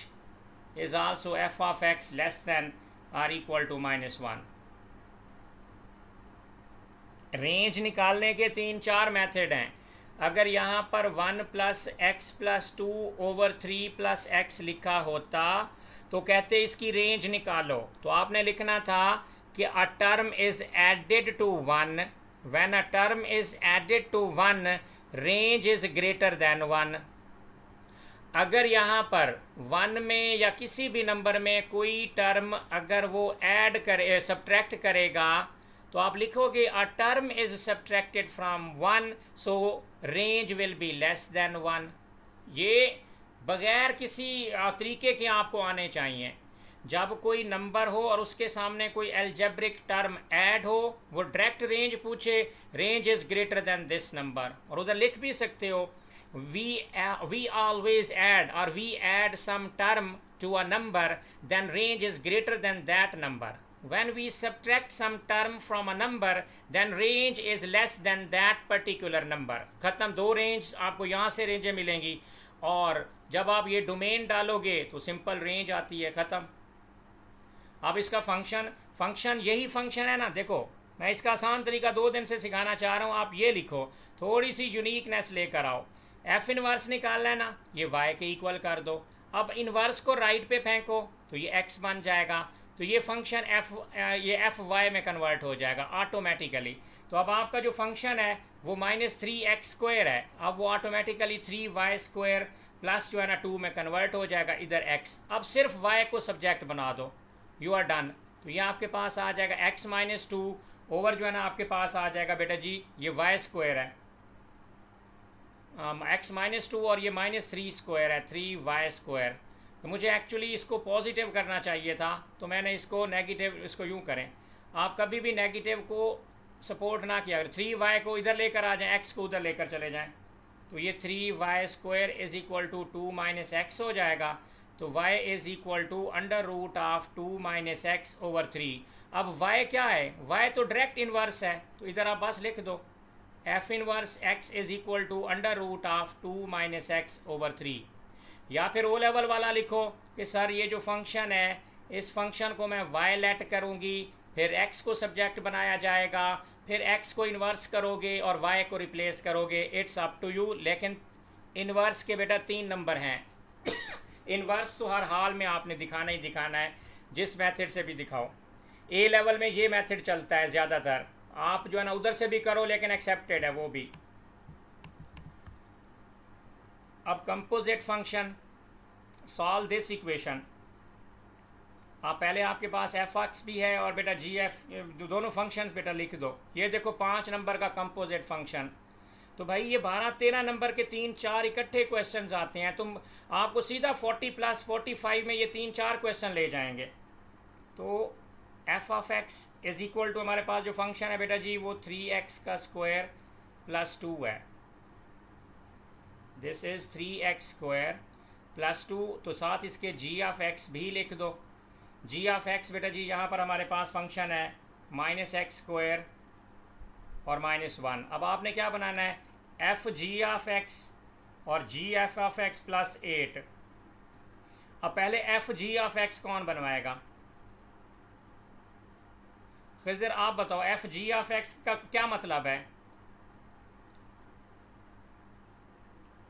is also f(x) less than or equal to -1। Range निकालने के 3-4 मेथड हैं। अगर यहाँ पर 1 + x + 2/3 + x लिखा होता तो कहते इसकी रेंज निकालो। तो आपने लिखना था कि a term is added to 1, when a term is added to 1 range is greater than 1। अगर यहाँ पर 1 में या किसी भी नंबर में कोई टर्म अगर वो ऐड करे सब्ट्रैक्ट करेगा तो आप लिखोगे a term is subtracted from 1 so range will be less than 1। ये बगैर किसी तरीके के आपको आने चाहिए। जब कोई नंबर हो और उसके सामने कोई एल्जेब्रिक टर्म ऐड हो, वो डायरेक्ट रेंज पूछे, range is greater than this number, और उधर लिख भी सकते हो we always add or we add some term to a number, then range is greater than that number. When we subtract some term from a number, then range is less than that particular number. खत्म। दो range आपको यहाँ से रेंजें मिलेंगी, और जब आप ये डोमेन डालोगे तो सिंपल रेंज आती है। ख़त्म। अब इसका फंक्शन यही फंक्शन है ना। देखो, मैं इसका आसान तरीका 2 दिन से सिखाना चाह रहा हूँ। आप ये लिखो, थोड़ी सी यूनिकनेस लेकर आओ। एफ इनवर्स निकालना है ना, ये वाई के इक्वल कर दो। अब इनवर्स को राइट पे फेंको तो ये एक्स बन जाएगा, तो ये फंक्शन ये एफ वाई में कन्वर्ट हो जाएगा ऑटोमेटिकली। तो अब आपका जो फंक्शन है वो -3x² है, अब वो ऑटोमेटिकली 3y² प्लस जो है ना 2 में कन्वर्ट हो जाएगा, इधर x। अब सिर्फ y को सब्जेक्ट बना दो, यू आर डन। तो ये आपके पास आ जाएगा x-2 ओवर जो है ना आपके पास आ जाएगा बेटा जी ये y² है, x-2 और ये -3² है 3y²। तो मुझे एक्चुअली इसको पॉजिटिव करना चाहिए था, तो मैंने इसको नेगेटिव, इसको यूँ करें। आप कभी भी नेगेटिव को सपोर्ट ना किया, 3y को इधर लेकर आ जाएं, x को उधर लेकर चले जाएं, तो ये 3y² is equal to 2 - x हो जाएगा। तो y is equal to √2 - x over 3। अब y क्या है, y तो डायरेक्ट इन्वर्स है, तो इधर आप बस लिख दो f inverse x is equal to √2 - x over 3। या फिर ओ लेवल वाला लिखो कि सर ये जो फंक्शन है, इस फंक्शन को मैं y लेट करूँगी, फिर x को सब्जेक्ट बनाया जाएगा, फिर x को इन्वर्स करोगे और y को रिप्लेस करोगे, इट्स अप टू यू। लेकिन इन्वर्स के बेटा 3 नंबर हैं। इन्वर्स तो हर हाल में आपने दिखाना ही दिखाना है, जिस मेथड से भी दिखाओ। ए लेवल में ये मेथड चलता है ज़्यादातर, आप जो है ना उधर से भी करो लेकिन एक्सेप्टेड है वो भी। अब composite function, solve this equation. आप पहले आपके पास f(x) भी है और बेटा gf, दोनों फंक्शंस बेटा लिख दो। ये देखो 5 नंबर का कंपोजिट फंक्शन। तो भाई ये 12-13 नंबर के 3-4 इकट्ठे क्वेश्चंस आते हैं, तुम आपको सीधा 40 + 45 में ये 3-4 क्वेश्चन ले जाएंगे। तो f(x) इज इक्वल टू हमारे पास जो फंक्शन है बेटा जी वो 3x² + 2 है। दिस इज 3x² + 2, तो साथ इसके g(x) भी लिख दो। g(x) बेटा जी यहाँ पर हमारे पास फंक्शन है -x² और -1। अब आपने क्या बनाना है, f(g(x) और g(f(x) + 8। अब पहले f(g(x) कौन बनवाएगा? खिज़र आप बताओ, f(g(x) का क्या मतलब है?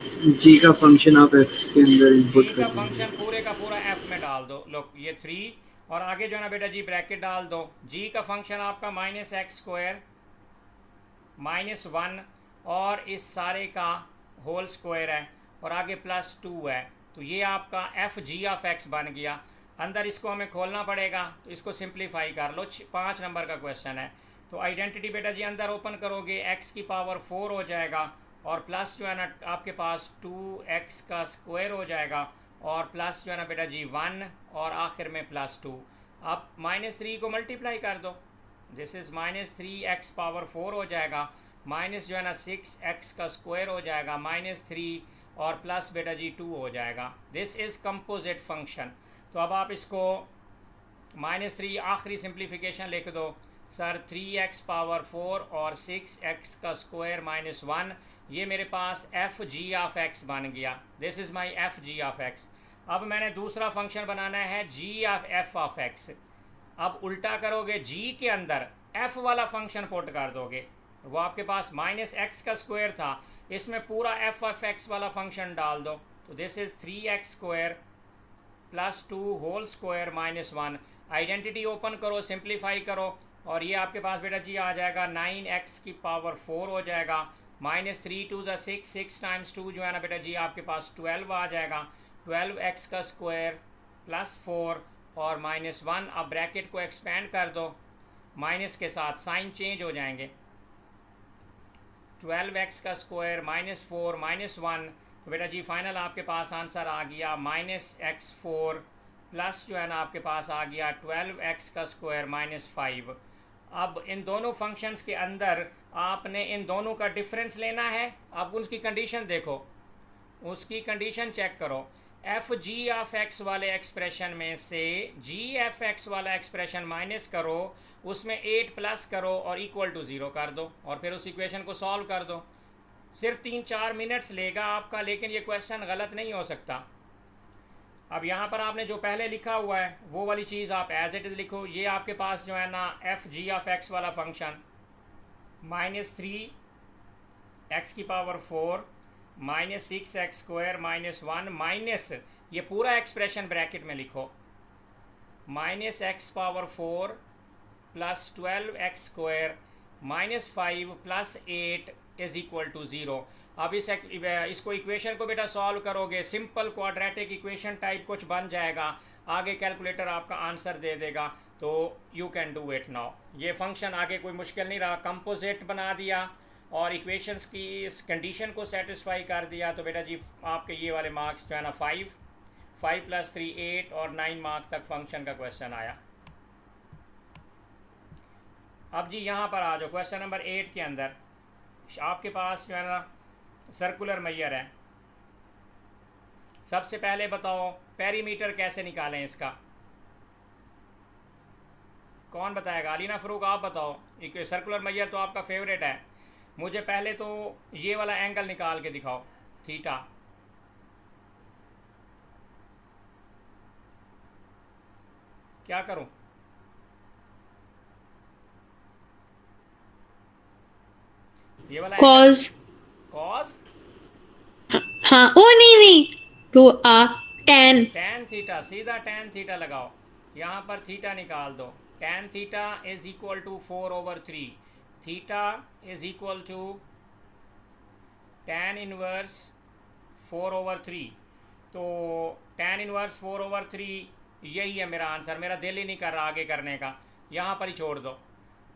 जी का फंक्शन आप f के अंदर इनपुट जी कर का देंगे। फंक्शन पूरे का पूरा f में डाल दो। लो ये 3 और आगे जो है ना बेटा जी ब्रैकेट डाल दो। g का फंक्शन आपका -x² -1 और इस सारे का होल स्क्वायर है और आगे +2 है, तो ये आपका f(g(x) बन गया। अंदर इसको हमें खोलना पड़ेगा, तो इसको सिंप्लीफाई कर लो। 5 नंबर का क्वेश्चन है। तो आइडेंटिटी बेटा जी अंदर ओपन करोगे, x⁴ हो जाएगा और प्लस जो है ना आपके पास 2x² हो जाएगा और प्लस जो है ना बेटा जी 1 और आखिर में +2। अब -3 को मल्टीप्लाई कर दो, दिस इज़ -3x⁴ हो जाएगा, माइनस जो है ना 6x² हो जाएगा, -3 और प्लस बेटा जी 2 हो जाएगा। This is composite function. तो अब आप इसको -3 आखिरी सिंप्लीफिकेशन लिख दो सर, 3x⁴ और 6x² -1, ये मेरे पास f(g(x) बन गया। This is my f(g(x). अब मैंने दूसरा फंक्शन बनाना है g(f)(x). अब उल्टा करोगे, g के अंदर f वाला फंक्शन पुट कर दोगे, वो आपके पास -x² था, इसमें पूरा f(x) वाला फंक्शन डाल दो। तो this is 3x² + 2 whole square -1। Identity open करो, सिंप्लीफाई करो और ये आपके पास बेटा जी आ जाएगा 9x⁴ हो जाएगा, -3 2 ज़ा 6, 6 टाइम्स 2 जो है ना बेटा जी आपके पास 12 आ जाएगा। 12x का स्क्वायर प्लस 4 और -1। अब ब्रैकेट को एक्सपेंड कर दो, माइनस के साथ साइन चेंज हो जाएंगे। 12x का स्क्वायर -4 -1, तो बेटा जी फाइनल आपके पास आंसर आ गया -x4 प्लस जो है ना आपके पास आ गया 12x का स्क्वायर -5। अब इन दोनों फंक्शंस के अंदर आपने इन दोनों का डिफरेंस लेना है। अब उसकी कंडीशन देखो, उसकी कंडीशन चेक करो। एफ जी ऑफ एक्स वाले एक्सप्रेशन में से जी एफ एक्स वाला एक्सप्रेशन माइनस करो, उसमें 8 प्लस करो और इक्वल टू 0 कर दो और फिर उस इक्वेशन को सॉल्व कर दो। सिर्फ 3-4 मिनट्स लेगा आपका, लेकिन ये क्वेश्चन गलत नहीं हो सकता। अब यहाँ पर आपने जो पहले लिखा हुआ है वो वाली चीज़ आप एज इट इज़ लिखो। ये आपके पास जो है ना एफ जी ऑफ एक्स वाला फंक्शन -3x⁴ -6x² -1 माइनस ये पूरा एक्सप्रेशन ब्रैकेट में लिखो, -x⁴ plus 12x² -5 plus 8 is equal to 0। अब इसको इक्वेशन को बेटा सॉल्व करोगे, सिंपल क्वाड्रेटिक इक्वेशन टाइप कुछ बन जाएगा। आगे कैलकुलेटर आपका आंसर दे देगा, तो you can do it now. ये फंक्शन आगे कोई मुश्किल नहीं रहा, कंपोजिट बना दिया और इक्वेशंस की इस कंडीशन को सेटिस्फाई कर दिया, तो बेटा जी आपके ये वाले मार्क्स जो है ना 5 + 3 8 और 9 मार्क तक फंक्शन का क्वेश्चन आया। अब जी यहाँ पर आ जाओ, क्वेश्चन नंबर 8 के अंदर आपके पास जो है ना सर्कुलर मैयर है। सबसे पहले बताओ पेरीमीटर कैसे निकालें इसका, कौन बताएगा? अलीना फ़रूक आप बताओ। एक सर्कुलर मैयर तो आपका फेवरेट है। मुझे पहले तो ये वाला एंगल निकाल के दिखाओ, थीटा। क्या करूं? ये वाला कॉज। कॉस, हाँ, ओ नहीं, तो tan। tan थीटा, सीधा tan थीटा लगाओ। यहाँ पर थीटा निकाल दो। tan theta is equal to 4/3। Theta is equal to tan inverse 4/3। तो tan इनवर्स 4/3 यही है मेरा आंसर। मेरा दिल ही नहीं कर रहा आगे करने का, यहाँ पर ही छोड़ दो।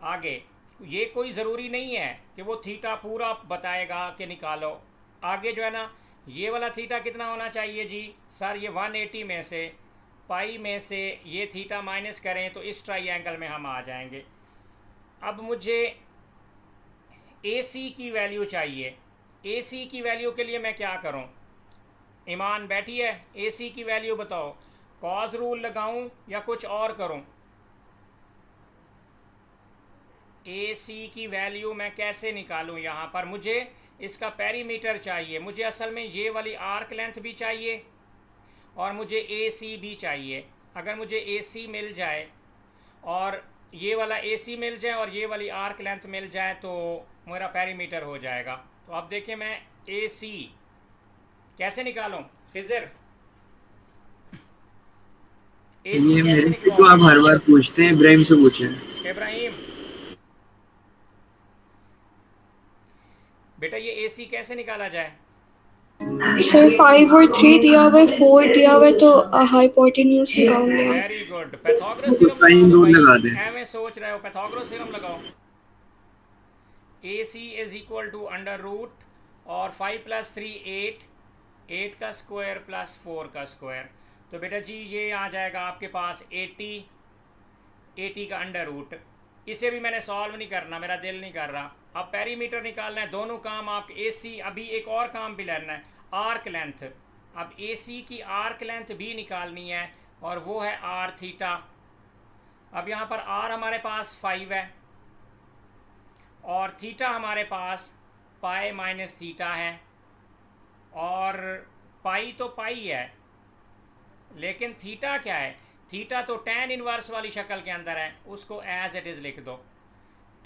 आगे ये कोई ज़रूरी नहीं है कि वो थीटा पूरा बताएगा कि निकालो। आगे जो है ना ये वाला थीटा कितना होना चाहिए जी सर? ये 180 में से पाई में से ये थीटा माइनस करें तो इस ट्राइएंगल में हम आ जाएंगे। अब मुझे AC की वैल्यू चाहिए। AC की वैल्यू के लिए मैं क्या करूं? ईमान बैठी है, AC की वैल्यू बताओ। कॉस रूल लगाऊं या कुछ और करूं? AC की वैल्यू मैं कैसे निकालूं? यहाँ पर मुझे इसका पेरीमीटर चाहिए। मुझे असल में ये वाली आर्क लेंथ भी चाहिए और मुझे AC भी चाहिए। अगर मुझे AC मिल जाए और ये वाला AC मिल जाए और ये वाली आर्क लेंथ मिल जाए तो मेरा पेरीमीटर हो जाएगा। तो अब देखिए मैं AC कैसे निकालूं? खिज़र, AC ये कैसे मेरे से निकालूं? तो आप हर बार पूछते हैं, इब्राहिम से पूछें। इब्राहिम बेटा ये AC कैसे निकाला जाए? सर 5 और 3 दिया हुआ है, 4 दिया हुआ है, तो हाइपोटेन्यूज निकालना है। Very good. पैथागोरस तो थ्योरम लगा साइन दो रूल भाई, लगा दें। एम सोच रहे हो, पैथागोरस थ्योरम लगाओ। AC इज इक्वल टू √ और 5 + 3 8, 8 का स्क्वायर प्लस 4 का स्क्वायर। तो बेटा जी ये आ जाएगा आपके पास 80 का √ इसे भी मैंने सॉल्व नहीं करना, मेरा दिल नहीं कर रहा। अब पेरीमीटर निकालना है। दोनों काम आप AC, अभी एक और काम भी लेना है, आर्क लेंथ। अब AC की आर्क लेंथ भी निकालनी है और वो है r थीटा। अब यहाँ पर r हमारे पास 5 है और थीटा हमारे पास पाई माइनस थीटा है। और पाई तो पाई है, लेकिन थीटा क्या है? थीटा तो tan इनवर्स वाली शक्ल के अंदर है, उसको एज इट इज़ लिख दो,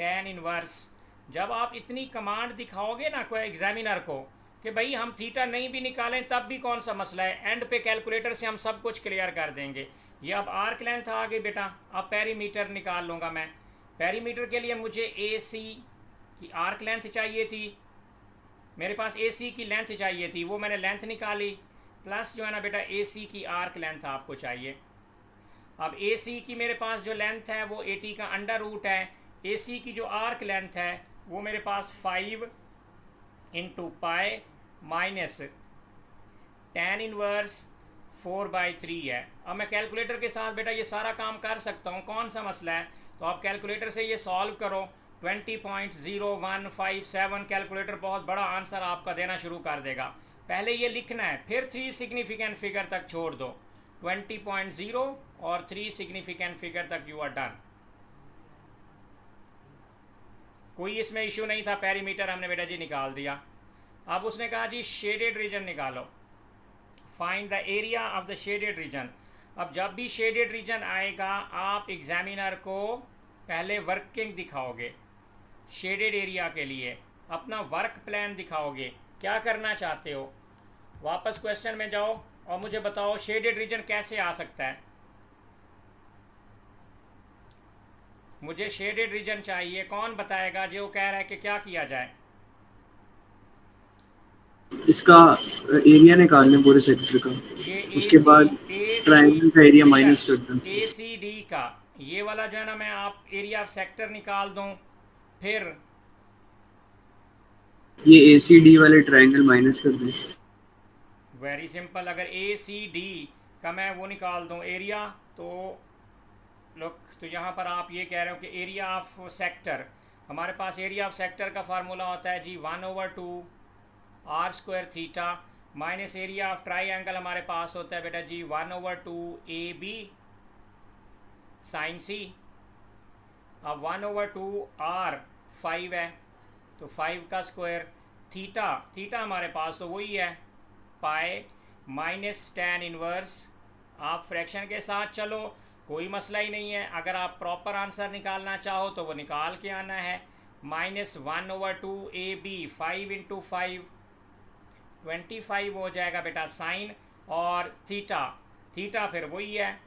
tan इनवर्स। जब आप इतनी कमांड दिखाओगे ना कोई एग्जामिनर को कि भाई हम थीटा नहीं भी निकालें तब भी कौन सा मसला है, एंड पे कैलकुलेटर से हम सब कुछ क्लियर कर देंगे। ये अब आर्क लेंथ आ गई बेटा। अब पेरीमीटर निकाल लूँगा मैं। पेरीमीटर के लिए मुझे AC की आर्क लेंथ चाहिए थी, मेरे पास ए सी की लेंथ चाहिए थी, वो मैंने लेंथ निकाली, प्लस जो है ना बेटा ए सी की आर्क लेंथ आपको चाहिए। अब ए सी की मेरे पास जो लेंथ है वो 80 का अंडर रूट है, ए सी की जो आर्क लेंथ है वो मेरे पास 5 into pi minus tan inverse 4/3 है। अब मैं कैलकुलेटर के साथ बेटा ये सारा काम कर सकता हूँ, कौन सा मसला है। तो आप कैलकुलेटर से ये सॉल्व करो, 20.0157, कैलकुलेटर बहुत बड़ा आंसर आपका देना शुरू कर देगा। पहले ये लिखना है, फिर 3 सिग्निफिकेंट फिगर तक छोड़ दो, 20.0 और 3 सिग्निफिकेंट फिगर तक यू आर डन। कोई इसमें इशू नहीं था, पेरीमीटर हमने बेटा जी निकाल दिया। अब उसने कहा जी शेडेड रीजन निकालो, find the area of the shaded region. अब जब भी शेडेड रीजन आएगा आप एग्जामिनर को पहले वर्किंग दिखाओगे, शेडेड एरिया के लिए अपना वर्क प्लान दिखाओगे, क्या करना चाहते हो। वापस क्वेश्चन में जाओ और मुझे बताओ शेडेड रीजन कैसे आ सकता है। मुझे शेडेड रीजन चाहिए, कौन बताएगा जो कह रहा है कि क्या किया जाए। इसका एरिया निकालने पूरे सेक्टर का, उसके बाद ट्रायंगल का एरिया माइनस कर दें। ए सी डी का ये वाला जो है ना, मैं आप एरिया ऑफ सेक्टर निकाल दूं, फिर ये ए सी डी वाले ट्रायंगल माइनस कर दें। वेरी सिंपल, अगर ए सी डी का मैं वो निकाल दूं एरिया, तो लोग तो यहाँ पर आप ये कह रहे हो कि एरिया ऑफ सेक्टर, हमारे पास एरिया ऑफ सेक्टर का फार्मूला होता है जी 1/2 R square theta minus area of triangle हमारे पास होता है बेटा जी 1/2 ए बी साइन सी। अब 1/2 आर 5 है तो 5 का स्क्वायर, थीटा थीटा हमारे पास तो वही है पाई माइनस tan इनवर्स। आप फ्रैक्शन के साथ चलो, कोई मसला ही नहीं है। अगर आप प्रॉपर आंसर निकालना चाहो तो वो निकाल के आना है, माइनस 1/2 ए बी 5 इंटू 5 25 हो जाएगा बेटा साइन, और थीटा थीटा फिर वही है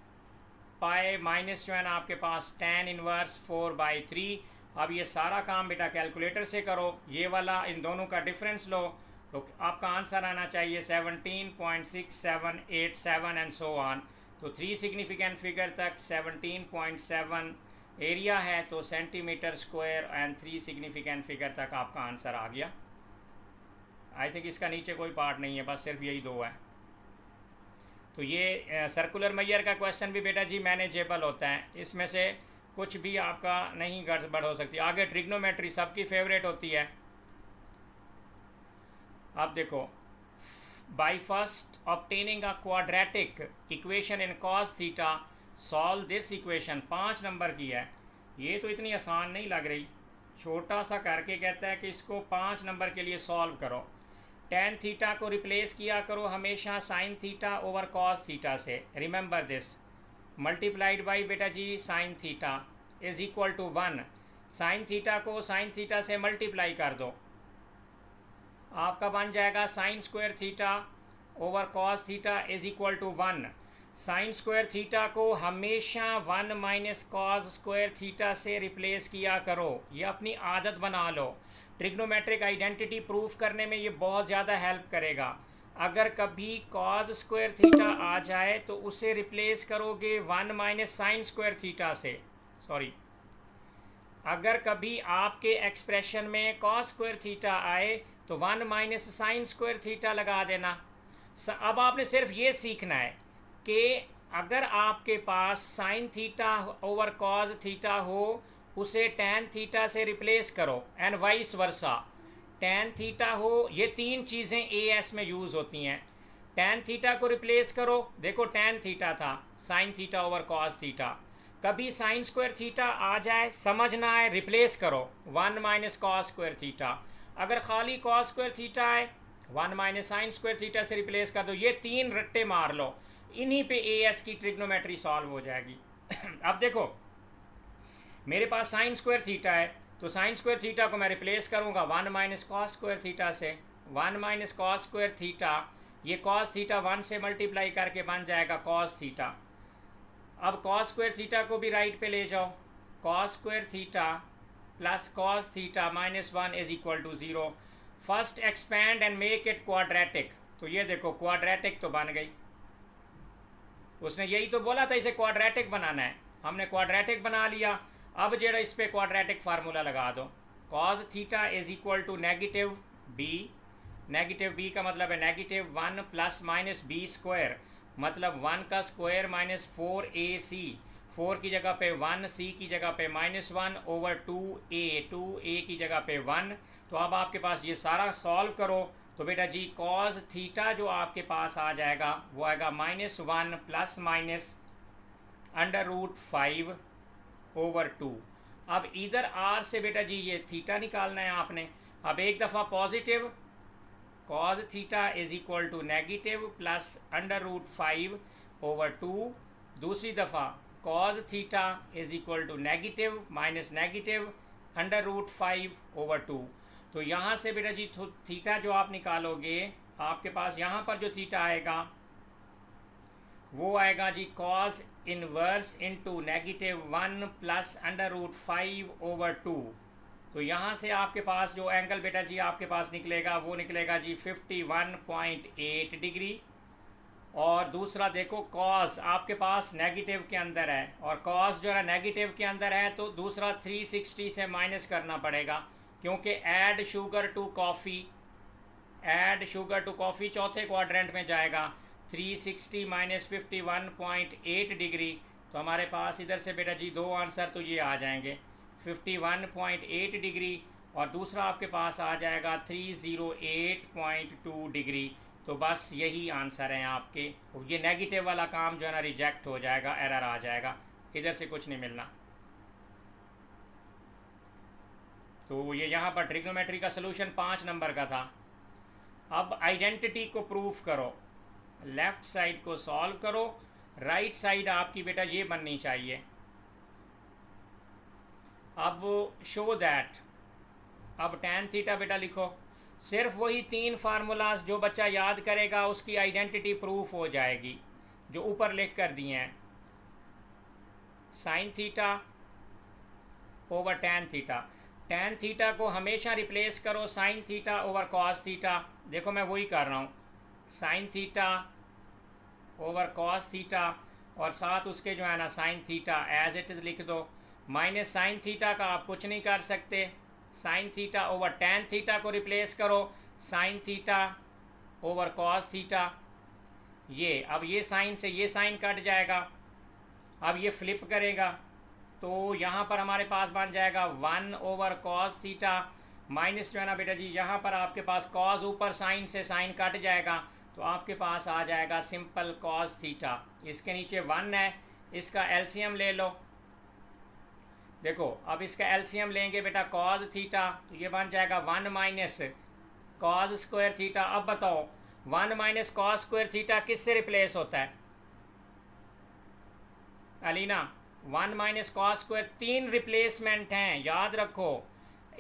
पाई माइनस जो है ना आपके पास tan इनवर्स 4/3। अब ये सारा काम बेटा कैलकुलेटर से करो, ये वाला इन दोनों का डिफरेंस लो तो आपका आंसर आना चाहिए 17.6787 एंड सो ऑन। तो 3 सिग्निफिकेंट फिगर तक 17.7 एरिया है तो centimetre square, and 3 significant figure तक आपका आंसर आ गया। आई थिंक इसका नीचे कोई पार्ट नहीं है, बस सिर्फ यही 2 है। तो ये सर्कुलर मैयर का क्वेश्चन भी बेटा जी मैनेजेबल होता है, इसमें से कुछ भी आपका नहीं गड़बड़ हो सकती। आगे ट्रिग्नोमेट्री सबकी फेवरेट होती है। अब देखो, by first obtaining a quadratic equation in cos theta solve this equation, 5 number की है। ये तो इतनी आसान नहीं लग रही, छोटा सा करके कहता है कि इसको 5 नंबर के लिए सॉल्व करो। tan थीटा को रिप्लेस किया करो हमेशा sin theta over cos theta से, रिमेंबर दिस, मल्टीप्लाइड बाई बेटा जी sin theta is equal to 1। sin theta को sin थीटा से मल्टीप्लाई कर दो, आपका बन जाएगा sin square theta over cos theta is equal to 1। sin square theta को हमेशा 1 माइनस cos स्क्वायर थीटा से रिप्लेस किया करो, ये अपनी आदत बना लो। ट्रिग्नोमेट्रिक आइडेंटिटी प्रूफ करने में ये बहुत ज़्यादा हेल्प करेगा। अगर कभी cos स्क्वायर थीटा आ जाए तो उसे रिप्लेस करोगे 1 माइनस साइन स्क्वायर थीटा से, सॉरी, अगर कभी आपके एक्सप्रेशन में cos स्क्वायर थीटा आए तो 1 माइनस साइन स्क्वायर थीटा लगा देना। अब आपने सिर्फ ये सीखना है कि अगर आपके पास sine theta over cos theta हो उसे tan थीटा से रिप्लेस करो, and vice versa. tan theta हो, ये 3 चीज़ें AS में यूज़ होती हैं। tan थीटा को रिप्लेस करो, देखो tan थीटा था sign theta over cos theta, कभी साइन स्क्वायर थीटा आ जाए समझ ना आए रिप्लेस करो 1 माइनस कॉस स्क्वायर थीटा। अगर खाली कॉस स्क्वायर थीटा आए 1 माइनस साइन स्क्वायर थीटा से रिप्लेस कर दो, ये 3 रट्टे मार लो, इन्हीं पे AS की ट्रिग्नोमेट्री सॉल्व हो जाएगी। अब देखो मेरे पास साइन स्क्वायर थीटा है तो साइन स्क्वायर थीटा को मैं रिप्लेस करूंगा 1 माइनस कॉस स्क्वायर थीटा से। 1 माइनस कॉस स्क्वायर थीटा, ये कॉस थीटा 1 से मल्टीप्लाई करके बन जाएगा कॉस थीटा। अब कॉस स्क्वायर थीटा को भी राइट पे ले जाओ, cos square theta plus cos theta minus 1 is equal to 0। First expand and make it quadratic. तो ये देखो क्वाड्रेटिक तो बन गई, उसने यही तो बोला था इसे क्वाड्रेटिक बनाना है, हमने क्वाड्रेटिक बना लिया। अब जरा इस पर क्वाड्रेटिक फार्मूला लगा दो, cos theta is equal to negative B, negative B का मतलब है negative 1 plus minus B square, मतलब 1 का स्क्वायर माइनस 4ac, 4 की जगह पे 1, c की जगह पे -1 ओवर 2a की जगह पे 1। तो अब आपके पास ये सारा सॉल्व करो तो बेटा जी कॉज थीटा जो आपके पास आ जाएगा वो आएगा -1 प्लस माइनस √5 ओवर 2। अब इधर r से बेटा जी ये थीटा निकालना है आपने। अब एक दफ़ा positive cos theta is equal to negative plus √5 over 2, दूसरी दफ़ा cos theta is equal to negative minus negative √5 over 2। तो यहाँ से बेटा जी थीटा जो आप निकालोगे आपके पास यहाँ पर जो थीटा आएगा वो आएगा जी cos inverse into -1 plus √5 over 2। तो यहाँ से आपके पास जो एंगल बेटा जी आपके पास निकलेगा वो निकलेगा जी 51.8 डिग्री। और दूसरा देखो कॉस आपके पास नेगेटिव के अंदर है, और कॉस जो है नेगेटिव के अंदर है तो दूसरा 360 से माइनस करना पड़ेगा, क्योंकि add sugar to coffee, add sugar to coffee चौथे क्वाड्रेंट में जाएगा। 360 माइनस 51.8 डिग्री, तो हमारे पास इधर से बेटा जी दो आंसर तो ये आ जाएंगे 51.8 डिग्री, और दूसरा आपके पास आ जाएगा 308.2 डिग्री। तो बस यही आंसर हैं आपके। ये नेगेटिव वाला काम जो है ना रिजेक्ट हो जाएगा, एरर आ जाएगा, इधर से कुछ नहीं मिलना। तो ये यहाँ पर ट्रिग्नोमेट्री का सलूशन 5 नंबर का था। अब आइडेंटिटी को प्रूफ करो, लेफ़्ट साइड को सॉल्व करो, राइट साइड आपकी बेटा ये बननी चाहिए। अब शो दैट, अब tan थीटा बेटा लिखो, सिर्फ वही 3 फार्मूलाज जो बच्चा याद करेगा उसकी आइडेंटिटी प्रूफ हो जाएगी, जो ऊपर लिख कर दिए हैं। Sine theta over tan theta, tan theta को हमेशा रिप्लेस करो sine theta over cos theta. देखो मैं वही कर रहा हूँ, sine theta over cos theta, और साथ उसके जो है ना sine theta as it is लिख दो। माइनस साइन थीटा का आप कुछ नहीं कर सकते, sign theta over tan theta को रिप्लेस करो sine theta over cos theta. ये अब ये साइन से ये साइन कट जाएगा, अब ये फ्लिप करेगा तो यहाँ पर हमारे पास बन जाएगा 1 ओवर कॉस थीटा, माइनस जो है ना बेटा जी यहाँ पर आपके पास कॉस ऊपर साइन से साइन कट जाएगा, तो आपके पास आ जाएगा सिंपल कॉस थीटा। इसके नीचे 1 है, इसका एलसीएम ले लो। देखो अब इसका एलसीएम लेंगे बेटा कॉस थीटा, तो ये बन जाएगा 1 माइनस कॉस स्क्वायर थीटा। अब बताओ 1 माइनस कॉस स्क्वायर थीटा किससे रिप्लेस होता है Alina? 1 minus cos square, 3 replacement हैं, याद रखो।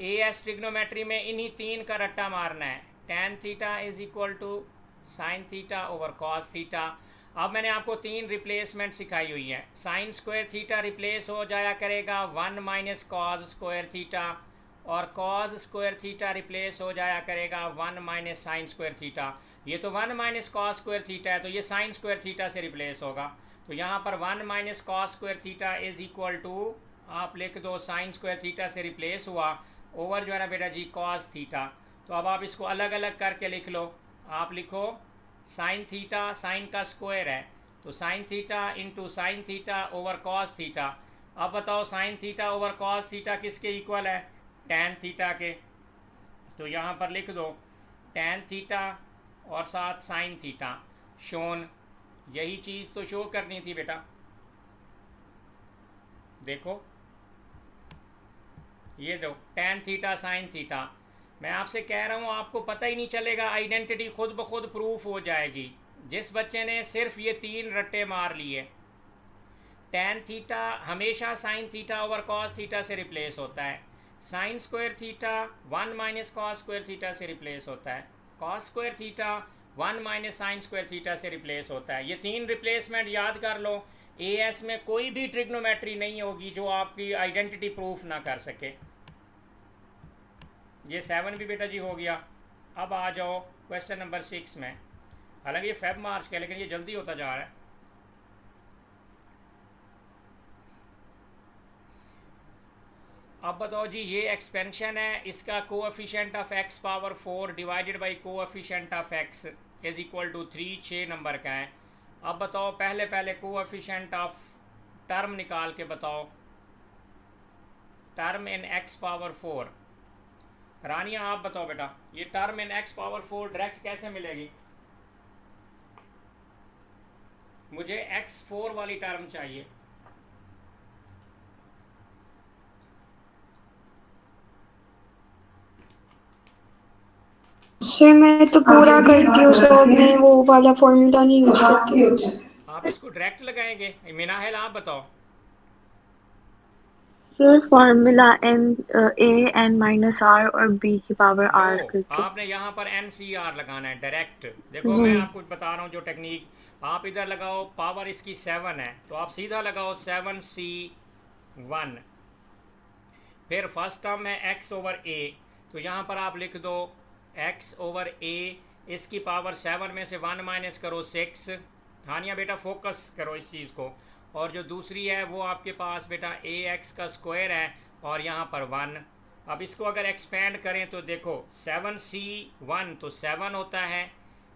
एएस ट्रिग्नोमेट्री में इन्हीं 3 का रट्टा मारना है। tan theta is equal to sine theta over cos theta. अब मैंने आपको 3 रिप्लेसमेंट सिखाई हुई है। साइन स्क्वायर थीटा रिप्लेस हो जाया करेगा 1 माइनस कॉस स्क्वायर थीटा, और कॉस स्क्वायर थीटा रिप्लेस हो जाया करेगा 1 माइनस साइन स्क्वायर थीटा। ये तो 1 माइनस कॉस स्क्वायर थीटा है, तो ये साइन स्क्वायर थीटा से रिप्लेस होगा। तो यहाँ पर 1 minus cos square theta is equal to आप लिख दो साइन स्क्वायर थीटा से रिप्लेस हुआ ओवर जो है ना बेटा जी कॉस थीटा। तो अब आप इसको अलग अलग करके लिख लो। आप लिखो साइन थीटा, साइन का स्क्वायर है तो sine theta into sine theta over cos theta. अब बताओ sign theta over cos theta किसके इक्वल है? tan थीटा के। तो यहाँ पर लिख दो tan थीटा और साथ साइन थीटा शोन। यही चीज़ तो शो करनी थी बेटा। देखो ये दो tan थीटा साइन थीटा। मैं आपसे कह रहा हूँ आपको पता ही नहीं चलेगा, आइडेंटिटी खुद ब खुद प्रूफ हो जाएगी। जिस बच्चे ने सिर्फ ये 3 रट्टे मार लिए, tan थीटा हमेशा sign theta over cos theta से रिप्लेस होता है, sign square theta 1 minus cos square theta से रिप्लेस होता है, cos square theta 1 minus sign square theta से रिप्लेस होता है। ये 3 रिप्लेसमेंट याद कर लो। एएस में कोई भी ट्रिग्नोमेट्री नहीं होगी जो आपकी आइडेंटिटी प्रूफ ना कर सके। ये 7 भी बेटा जी हो गया। अब आ जाओ क्वेश्चन नंबर 6 में। हालांकि ये फेब मार्च का है लेकिन ये जल्दी होता जा रहा है। अब बताओ जी, ये एक्सपेंशन है, इसका coefficient of x power 4 divided by coefficient of x is equal to 3, 6 number का है। अब बताओ पहले कोएफिशिएंट ऑफ टर्म निकाल के बताओ, टर्म इन x पावर 4। रानिया आप बताओ बेटा, ये term in x power 4 direct कैसे मिलेगी? मुझे x4 वाली टर्म चाहिए। सर मैं तो पूरा करती हूँ, सो मैं वो वाला फॉर्मूला नहीं यूज करती। आप इसको डायरेक्ट लगाएंगे? मिनाहिल आप बताओ। Sir formula n minus r और b की पावर r करके। आपने यहाँ पर NCR लगाना है डायरेक्ट। देखो जी। मैं आपको बता रहा हूँ जो टेक्निक, आप इधर लगाओ, पावर इसकी 7 है तो आप सीधा लगाओ 7c1। फिर फर्स्ट टर्म है x ओवर a, तो यहाँ पर आप लिख दो x ओवर a, इसकी पावर 7 में से 1 माइनस करो 6। हानिया बेटा फोकस करो इस चीज़ को। और जो दूसरी है वो आपके पास बेटा ax का स्क्वायर है और यहाँ पर 1। अब इसको अगर एक्सपेंड करें तो देखो 7c1 तो 7 होता है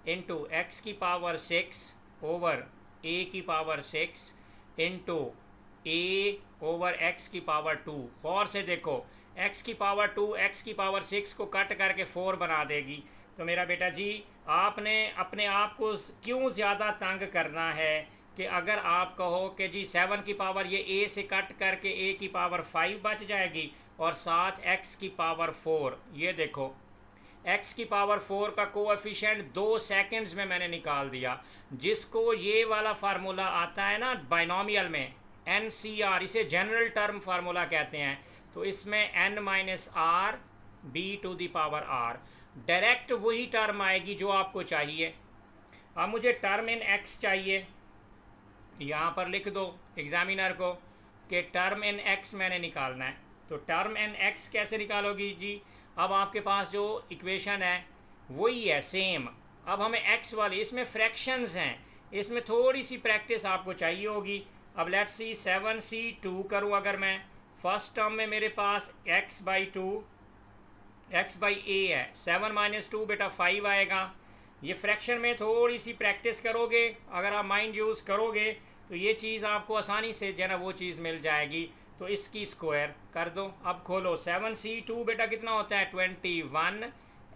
इंटू एक्स की पावर 6 ओवर a की power 6 into a over x की पावर 2। और से देखो x की पावर 2 x की पावर 6 को कट करके 4 बना देगी। तो मेरा बेटा जी, आपने अपने आप को क्यों ज़्यादा तंग करना है कि अगर आप कहो कि जी 7 की पावर ये a से कट करके a की पावर 5 बच जाएगी और साथ x की पावर 4। ये देखो x की पावर 4 का कोएफिशिएंट 2 सेकंड्स में मैंने निकाल दिया। जिसको ये वाला फार्मूला आता है ना बाइनोमियल में, NCR, इसे जनरल टर्म फार्मूला कहते हैं। तो इसमें n minus R B to the power r, direct वही टर्म आएगी जो आपको चाहिए। अब मुझे टर्म इन x चाहिए, यहाँ पर लिख दो एग्जामिनर को कि टर्म इन x मैंने निकालना है। तो टर्म इन x कैसे निकालोगी जी? अब आपके पास जो इक्वेशन है वही है सेम। अब हमें x वाली, इसमें फ्रैक्शंस हैं, इसमें थोड़ी सी प्रैक्टिस आपको चाहिए होगी। अब लेट्स सी 7c2 करूँ अगर मैं, फर्स्ट टर्म में मेरे पास x by 2 x by a है, 7 माइनस 2 बेटा 5 आएगा। ये फ्रैक्शन में थोड़ी सी प्रैक्टिस करोगे, अगर आप माइंड यूज़ करोगे तो ये चीज़ आपको आसानी से जो है ना वो चीज़ मिल जाएगी। तो इसकी स्क्वायर कर दो। अब खोलो 7c2 बेटा कितना होता है 21,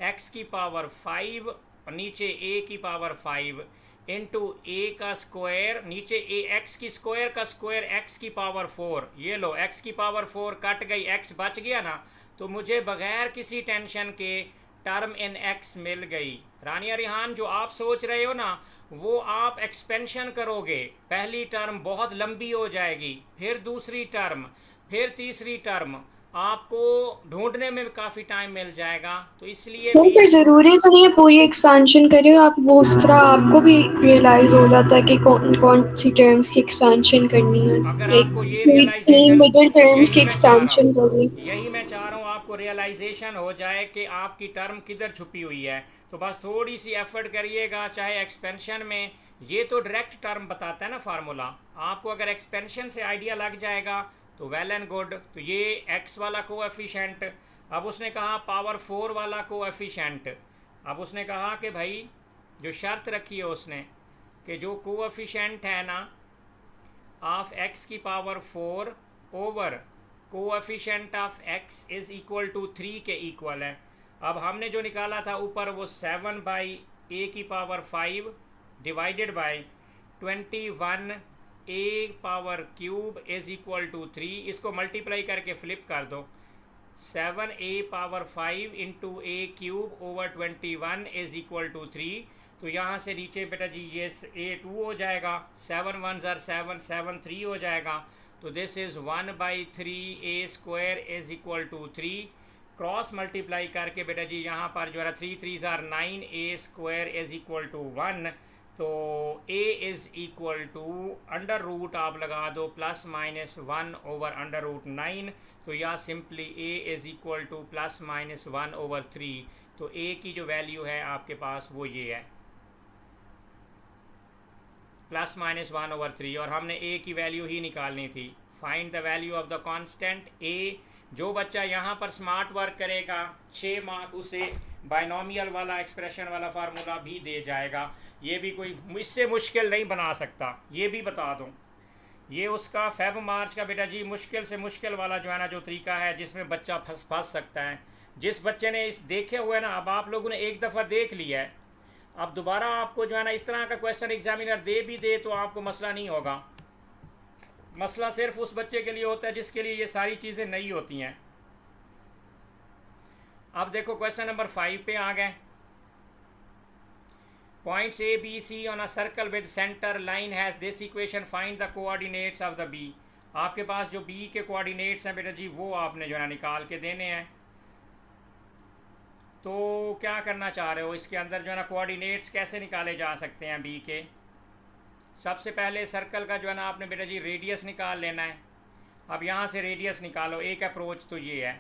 x की पावर 5 और नीचे a की पावर 5 इंटू a का स्क्वायर, नीचे a x की स्क्वायर का स्क्वायर x की पावर 4। ये लो x की पावर 4 कट गई, x बच गया ना, तो मुझे बगैर किसी टेंशन के टर्म इन x मिल गई। रानिया रिहान, जो आप सोच रहे हो ना वो आप एक्सपेंशन करोगे, पहली टर्म बहुत लंबी हो जाएगी, फिर दूसरी टर्म, फिर तीसरी टर्म, आपको ढूंढने में काफ़ी टाइम मिल जाएगा। तो इसलिए फिर ज़रूरी तो नहीं है पूरी एक्सपेंशन करे आप, वो उस तरह आपको भी रियलाइज़ हो जाता है कि कौन कौन सी टर्म्स की एक्सपेंशन करनी है। अगर एक आपको ये कोई 3 मिडिल टर्म्स की एक्सपेंशन कर ली, यही मैं चाह रहा हूँ आपको रियलाइजेशन हो जाए कि आपकी टर्म किधर छुपी हुई है। तो बस थोड़ी सी एफर्ट करिएगा, चाहे एक्सपेंशन में, ये तो डायरेक्ट टर्म बताता है ना फार्मूला, आपको अगर एक्सपेंशन से आइडिया लग जाएगा तो वेल एंड गुड। तो ये x वाला कोएफिशिएंट, अब उसने कहा पावर 4 वाला कोएफिशिएंट। अब उसने कहा कि भाई जो शर्त रखी है उसने कि जो कोएफिशिएंट है ना ऑफ x की power 4 over coefficient of x is equal to 3 के इक्वल है। अब हमने जो निकाला था ऊपर वो 7 बाई a की power 5 divided by 21 a power cube is equal to 3। इसको मल्टीप्लाई करके फ्लिप कर दो, 7a power 5 into a cube over 21 is equal to 3। तो यहाँ से नीचे बेटा जी ये a2 हो जाएगा, 7 1 7 7 3 हो जाएगा। तो this is 1 by 3 a square is equal to 3। Cross multiply करके बेटा जी यहाँ पर जो है 3 3 9 a square is equal to 1। तो a is equal to under root आप लगा दो plus minus 1 over under root 9। तो या simply a is equal to plus minus 1 over 3। तो ए की जो वैल्यू है आपके पास वो ये है +-1/3, और हमने ए की वैल्यू ही निकालनी थी। Find the value of the constant A. जो बच्चा यहाँ पर स्मार्ट वर्क करेगा 6 मार्क उसे बाइनोमियल वाला एक्सप्रेशन वाला फार्मूला भी दे जाएगा। ये भी कोई इससे मुश्किल नहीं बना सकता, ये भी बता दूँ। ये उसका फेब मार्च का बेटा जी मुश्किल से मुश्किल वाला जो है ना जो तरीका है जिसमें बच्चा फंस सकता है। जिस बच्चे ने इस देखे हुए ना, अब आप लोगों ने एक दफ़ा देख लिया है, अब दोबारा आपको जो है ना इस तरह का क्वेश्चन एग्जामिनर दे भी दे तो आपको मसला नहीं होगा। मसला सिर्फ उस बच्चे के लिए होता है जिसके लिए ये सारी चीज़ें नहीं होती हैं। अब देखो क्वेश्चन नंबर 5 पे आ गए। Points A, B, C on a circle with center line has this equation. Find the coordinates of the B. आपके पास जो B के कोऑर्डिनेट्स हैं बेटा जी वो आपने जो है ना निकाल के देने हैं। तो क्या करना चाह रहे हो इसके अंदर जो है ना कोऑर्डिनेट्स कैसे निकाले जा सकते हैं B के? सबसे पहले सर्कल का जो है ना आपने बेटा जी रेडियस निकाल लेना है। अब यहाँ से रेडियस निकालो, एक अप्रोच तो ये है,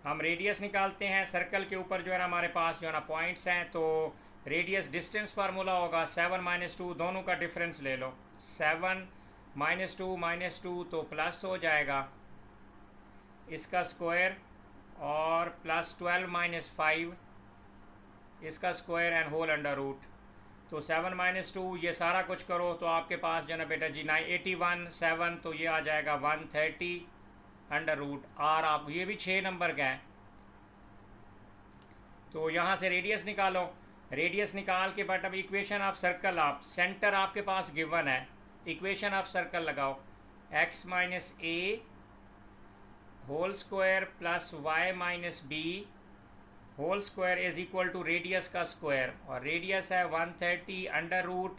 हम रेडियस निकालते हैं। सर्कल के ऊपर जो है ना हमारे पास जो है ना पॉइंट्स हैं, तो रेडियस डिस्टेंस फार्मूला होगा 7 - 2, दोनों का डिफरेंस ले लो। 7 - 2 तो प्लस हो जाएगा इसका स्क्वायर, और +12 - 5 इसका square and whole under root. तो 7 - 2 ये सारा कुछ करो तो आपके पास जो है ना बेटा जी 81 7, तो ये आ जाएगा 130 अंडर रूट आर। आप ये भी 6 नंबर का है। तो यहाँ से रेडियस निकालो। रेडियस निकाल के बट अब इक्वेशन ऑफ सर्कल, आप सेंटर आपके पास गिवन है, इक्वेशन ऑफ सर्कल लगाओ। x - a whole square plus y - b whole square is equal to radius का स्क्वायर, और रेडियस है 130 अंडर रूट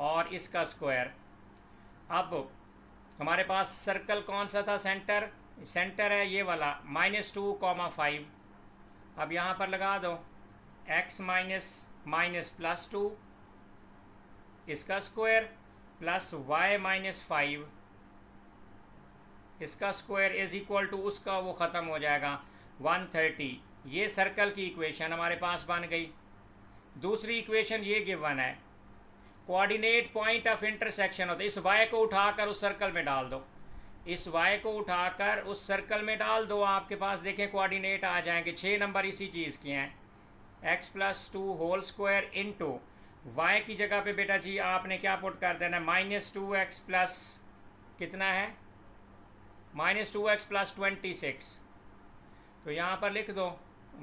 और इसका स्क्वायर। अब हमारे पास सर्कल कौन सा था? सेंटर है ये वाला -2, 5। अब यहाँ पर लगा दो x माइनस +2 इसका स्क्वायर प्लस y - 5 इसका स्क्वायर इज इक्वल टू उसका वो ख़त्म हो जाएगा 130। ये सर्कल की इक्वेशन हमारे पास बन गई। दूसरी इक्वेशन ये गिवन है, कोऑर्डिनेट पॉइंट ऑफ इंटरसेक्शन होता है। इस y को उठाकर उस सर्कल में डाल दो, इस y को उठाकर उस सर्कल में डाल दो, आपके पास देखें कोऑर्डिनेट आ जाएंगे। 6 नंबर इसी चीज़ के हैं। x + 2 whole square into y की जगह पे बेटा जी आपने क्या पुट कर देना है? -2x प्लस कितना है? -2x + 26। तो यहाँ पर लिख दो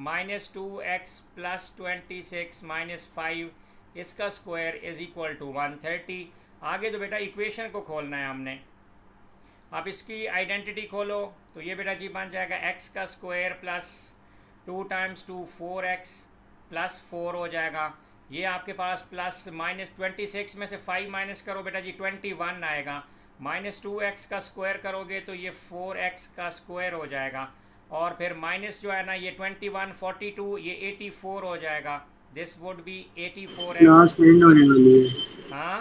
-2x + 26 - 5 इसका स्क्वायर इज इक्वल टू 130। आगे तो बेटा इक्वेशन को खोलना है हमने। आप इसकी आइडेंटिटी खोलो तो ये बेटा जी बन जाएगा x का स्क्वायर प्लस 2 × 2 4x प्लस 4 हो जाएगा। ये आपके पास प्लस -26 में से 5 माइनस करो बेटा जी 21 आएगा। -2x का स्क्वायर करोगे तो ये 4x का स्क्वायर हो जाएगा, और फिर माइनस जो है ना ये 21 42 ये 84 हो जाएगा। This would be 84। Class and होने वाली है। हाँ,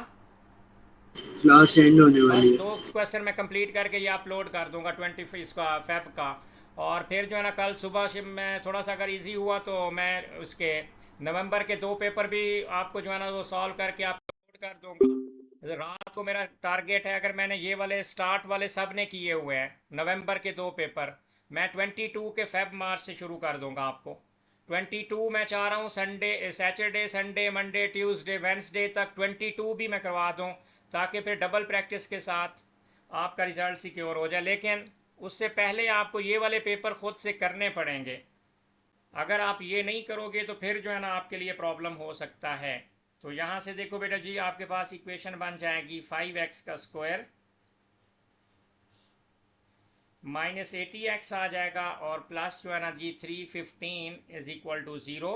क्लास एंड होने वाली है। 2 क्वेश्चन मैं कंप्लीट करके ये अपलोड कर दूंगा 25 का फेब का, और फिर जो है ना कल सुबह से मैं थोड़ा सा अगर इजी हुआ तो मैं उसके नवंबर के 2 पेपर भी आपको जो है ना वो सॉल्व करके अपलोड कर दूंगा। रात को मेरा टारगेट है, अगर मैंने ये वाले स्टार्ट वाले सब ने किए हुए हैं नवंबर के 2 पेपर, मैं 22 के फेब मार्च से शुरू कर दूंगा आपको। 22 मैं चाह रहा हूँ Saturday Sunday Monday Tuesday Wednesday तक 22 भी मैं करवा दूँ, ताकि फिर डबल प्रैक्टिस के साथ आपका रिज़ल्ट सिक्योर हो जाए। लेकिन उससे पहले आपको ये वाले पेपर ख़ुद से करने पड़ेंगे। अगर आप ये नहीं करोगे तो फिर जो है ना आपके लिए प्रॉब्लम हो सकता है। तो यहाँ से देखो बेटा जी आपके पास इक्वेशन बन जाएगी 5x का स्क्वायर -80x आ जाएगा, और प्लस जो है ना जी 315 इज इक्वल टू 0।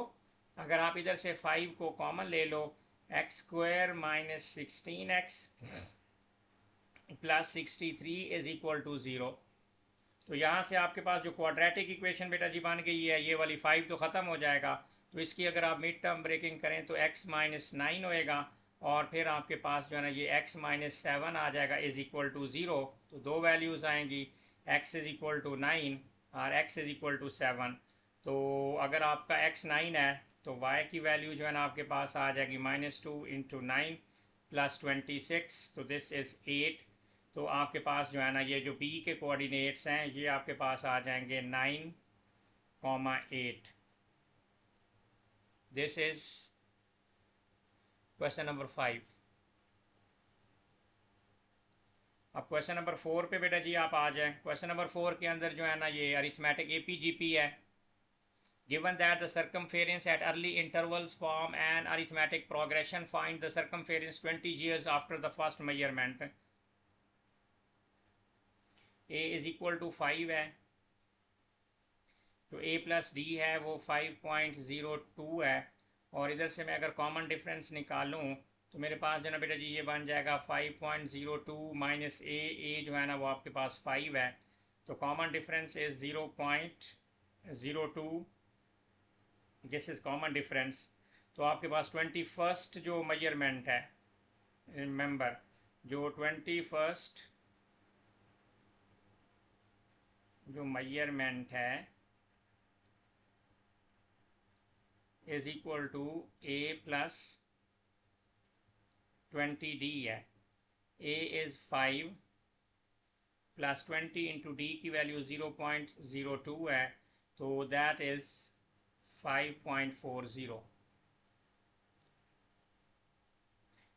अगर आप इधर से 5 को कॉमन ले लो, x² - 16x plus 63 is equal to 0। तो यहाँ से आपके पास जो क्वाड्रेटिक इक्वेशन बेटा जी बन गई है, ये वाली 5 तो ख़त्म हो जाएगा। तो इसकी अगर आप मिड टर्म ब्रेकिंग करें तो x - 9 होएगा, और फिर आपके पास जो है ना ये x - 7 आ जाएगा इज इक्वल टू 0। तो 2 वैल्यूज़ आएंगी, x इज इक्वल टू 9 और x इज इक्वल टू 7। तो अगर आपका x 9 है तो y की वैल्यू जो है ना आपके पास आ जाएगी -2 × 9 + 26, तो दिस इज़ 8। तो आपके पास जो है ना ये जो b के कोऑर्डिनेट्स हैं ये आपके पास आ जाएंगे 9,8। This is question number 5। अब क्वेश्चन नंबर 4 पे बेटा जी आप आ जाएं। क्वेश्चन नंबर 4 के अंदर जो है ना ये अरिथमेटिक APGP है। Given that the circumference at early intervals form an arithmetic progression, find the circumference 20 years after the first measurement. A is equal to 5 है, जो A प्लस डी है वो 5.02 है, और इधर से मैं अगर कॉमन डिफरेंस निकालूं तो मेरे पास जो ना बेटा जी ये बन जाएगा 5.02 माइनस ए जो है ना वो आपके पास 5 है, तो common difference is 0.02, this is common difference. तो आपके पास 21st जो मेजरमेंट है, रिमेंबर जो 21st जो मेजरमेंट है is equal to A plus 20d है। a is 5 plus 20 into D की वैल्यू 0.02 है, तो दैट इज 5.40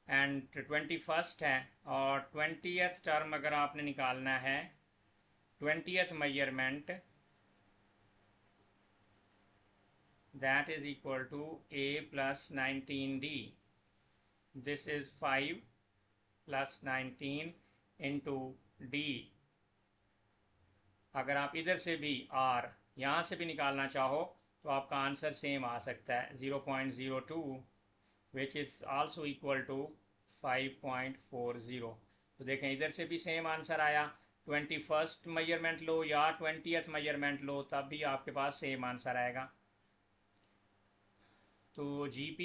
एंड 21st है, और 20th टर्म अगर आपने निकालना है 20th measurement, that is equal to a plus 19d. This is 5 plus 19 into d. अगर आप इधर से भी r यहाँ से भी निकालना चाहो तो आपका आंसर सेम आ सकता है 0.02, which is also equal to 5.40। तो देखें इधर से भी सेम आंसर आया, 21st मेजरमेंट लो या 20th मेजरमेंट लो तब भी आपके पास सेम आंसर आएगा। तो GP,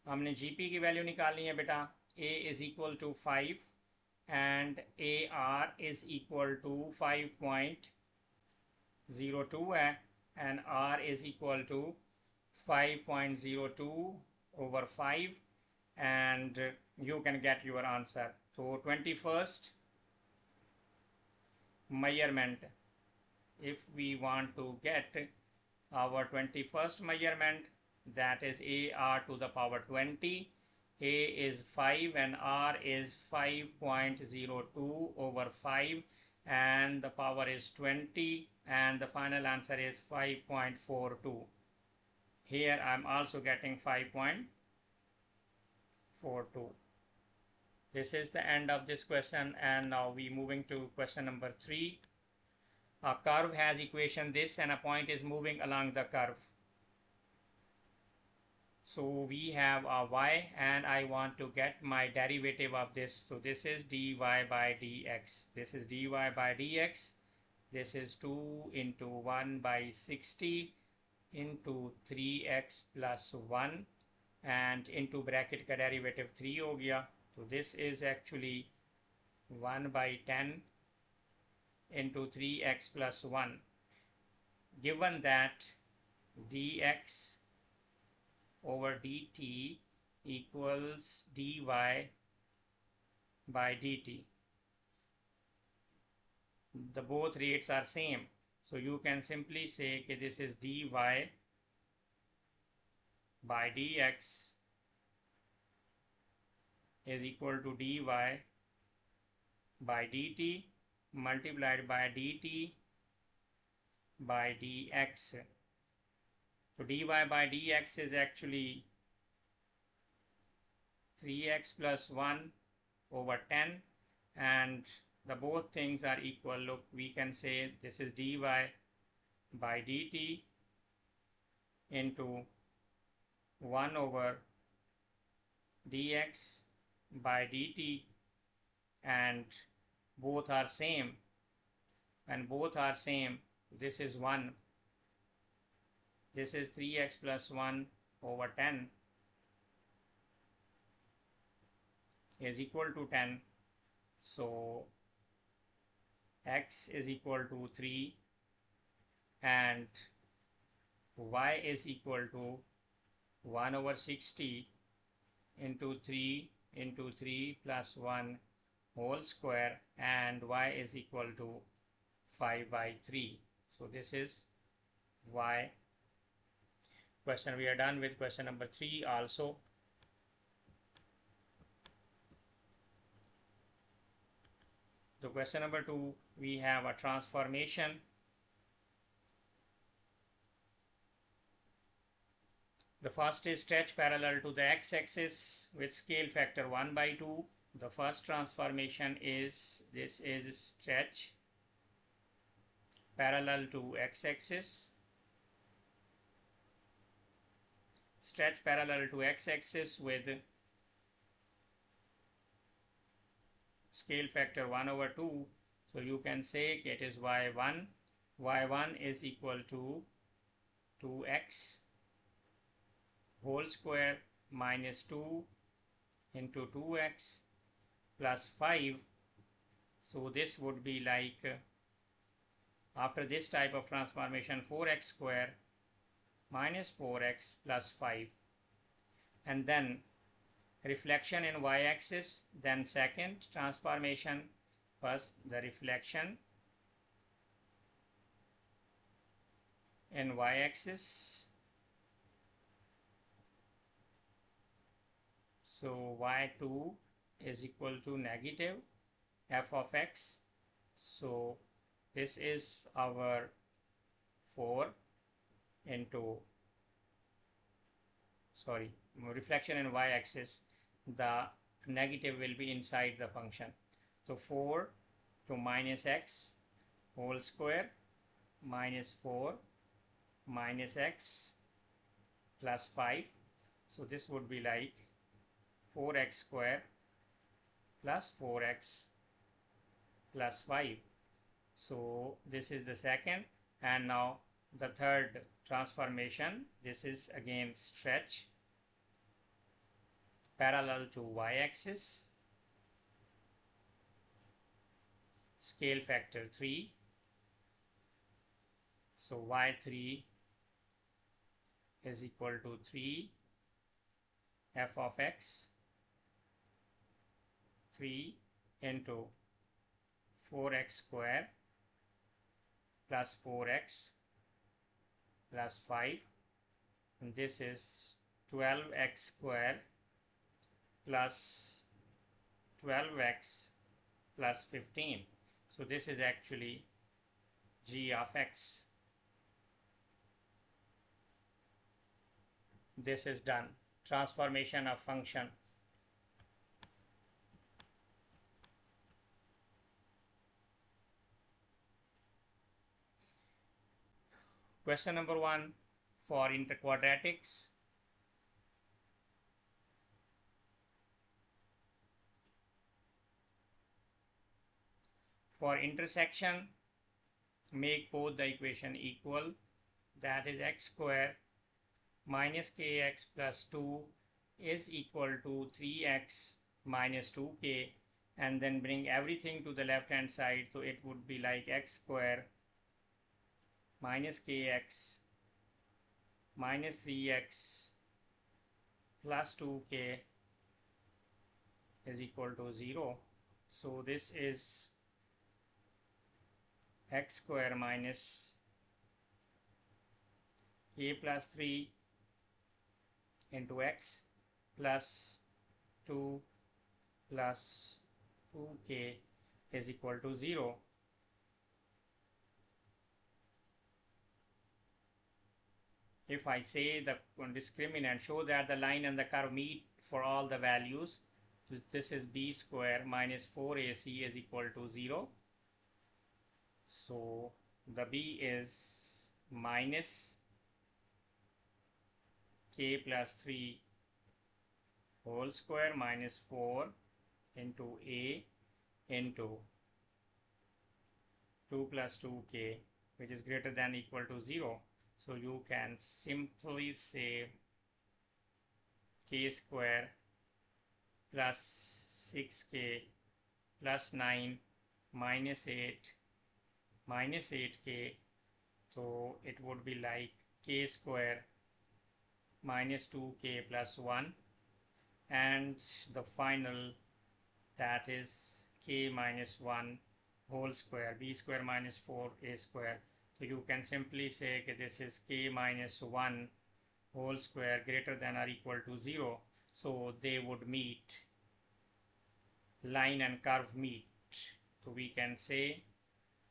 हमने GP की वैल्यू निकालनी है बेटा। A is equal to 5 and AR is equal to 5.02 है, and R is equal to 5.02 over 5, and you can get your answer. So 21st measurement, if we want to get our 21st measurement, that is AR to the power 20, A is 5 and R is 5.02 over 5, and the power is 20, and the final answer is 5.42. Here I am also getting 5.42. This is the end of this question, and now we moving to question number 3. A curve has equation this and a point is moving along the curve. So we have a y and I want to get my derivative of this. So this is dy by dx. This is dy by dx. This is 2 into 1 by 60 into 3x plus 1 and into bracket का derivative 3 हो गया. So this is actually 1 by 10 into 3x plus 1. Given that dx over dt equals dy by dt, the both rates are same, so you can simply say that this is dy by dx is equal to dy by dt multiplied by dt by dx. So dy by dx is actually 3x plus 1 over 10, and the both things are equal. Look, we can say this is dy by dt into 1 over dx by dt, and both are same, and both are same. This is 1, this is 3x plus 1 over 10 is equal to 10. So x is equal to 3 and y is equal to 1 over 60 into 3 into 3 plus 1 whole square, and y is equal to 5 by 3. So this is y question. We are done with question number 3 also. So question number 2, we have a transformation. The first is stretch parallel to the x-axis with scale factor 1 by 2. The first transformation is, this is stretch parallel to x-axis. Stretch parallel to x-axis with scale factor 1 over 2. So you can say it is y1. y1 is equal to 2x whole square minus 2 into 2x plus 5. So this would be like, after this type of transformation, 4x square minus 4x plus 5, and then reflection in y-axis, then second transformation, first the reflection in y-axis. So y2 is equal to negative f of x. So this is our 4 into, sorry, reflection in y-axis, the negative will be inside the function. So 4 to minus x whole square minus 4 minus x plus 5. So this would be like 4x square plus 4x plus 5. So this is the second, and now the third transformation, this is again stretch parallel to y-axis, scale factor 3. So y3 is equal to 3 f of x, 3 into 4x square plus 4x plus 5, and this is 12x square plus 12x plus 15. So this is actually g of x. This is done. Transformation of function. Question number 1 for interquadratics. For intersection, make both the equation equal, that is x square minus kx plus 2 is equal to 3x minus 2k, and then bring everything to the left hand side. So it would be like x square minus kx minus 3x plus 2k is equal to 0. So this is x square minus k plus 3 into x plus 2 plus 2k is equal to 0. If I say the discriminant, show that the line and the curve meet for all the values. So this is b square minus 4ac is equal to 0. So the b is minus k plus 3 whole square minus 4 into a into 2 plus 2k, which is greater than or equal to 0. So you can simply say k square plus 6k plus 9 minus 8 minus 8k So it would be like k square minus 2k plus 1, and the final, that is k minus 1 whole square, b square minus 4a square. So you can simply say that this is k minus 1 whole square greater than or equal to 0. So they would meet, line and curve meet. So we can say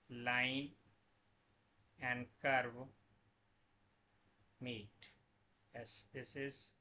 line and curve meet. Yes, this is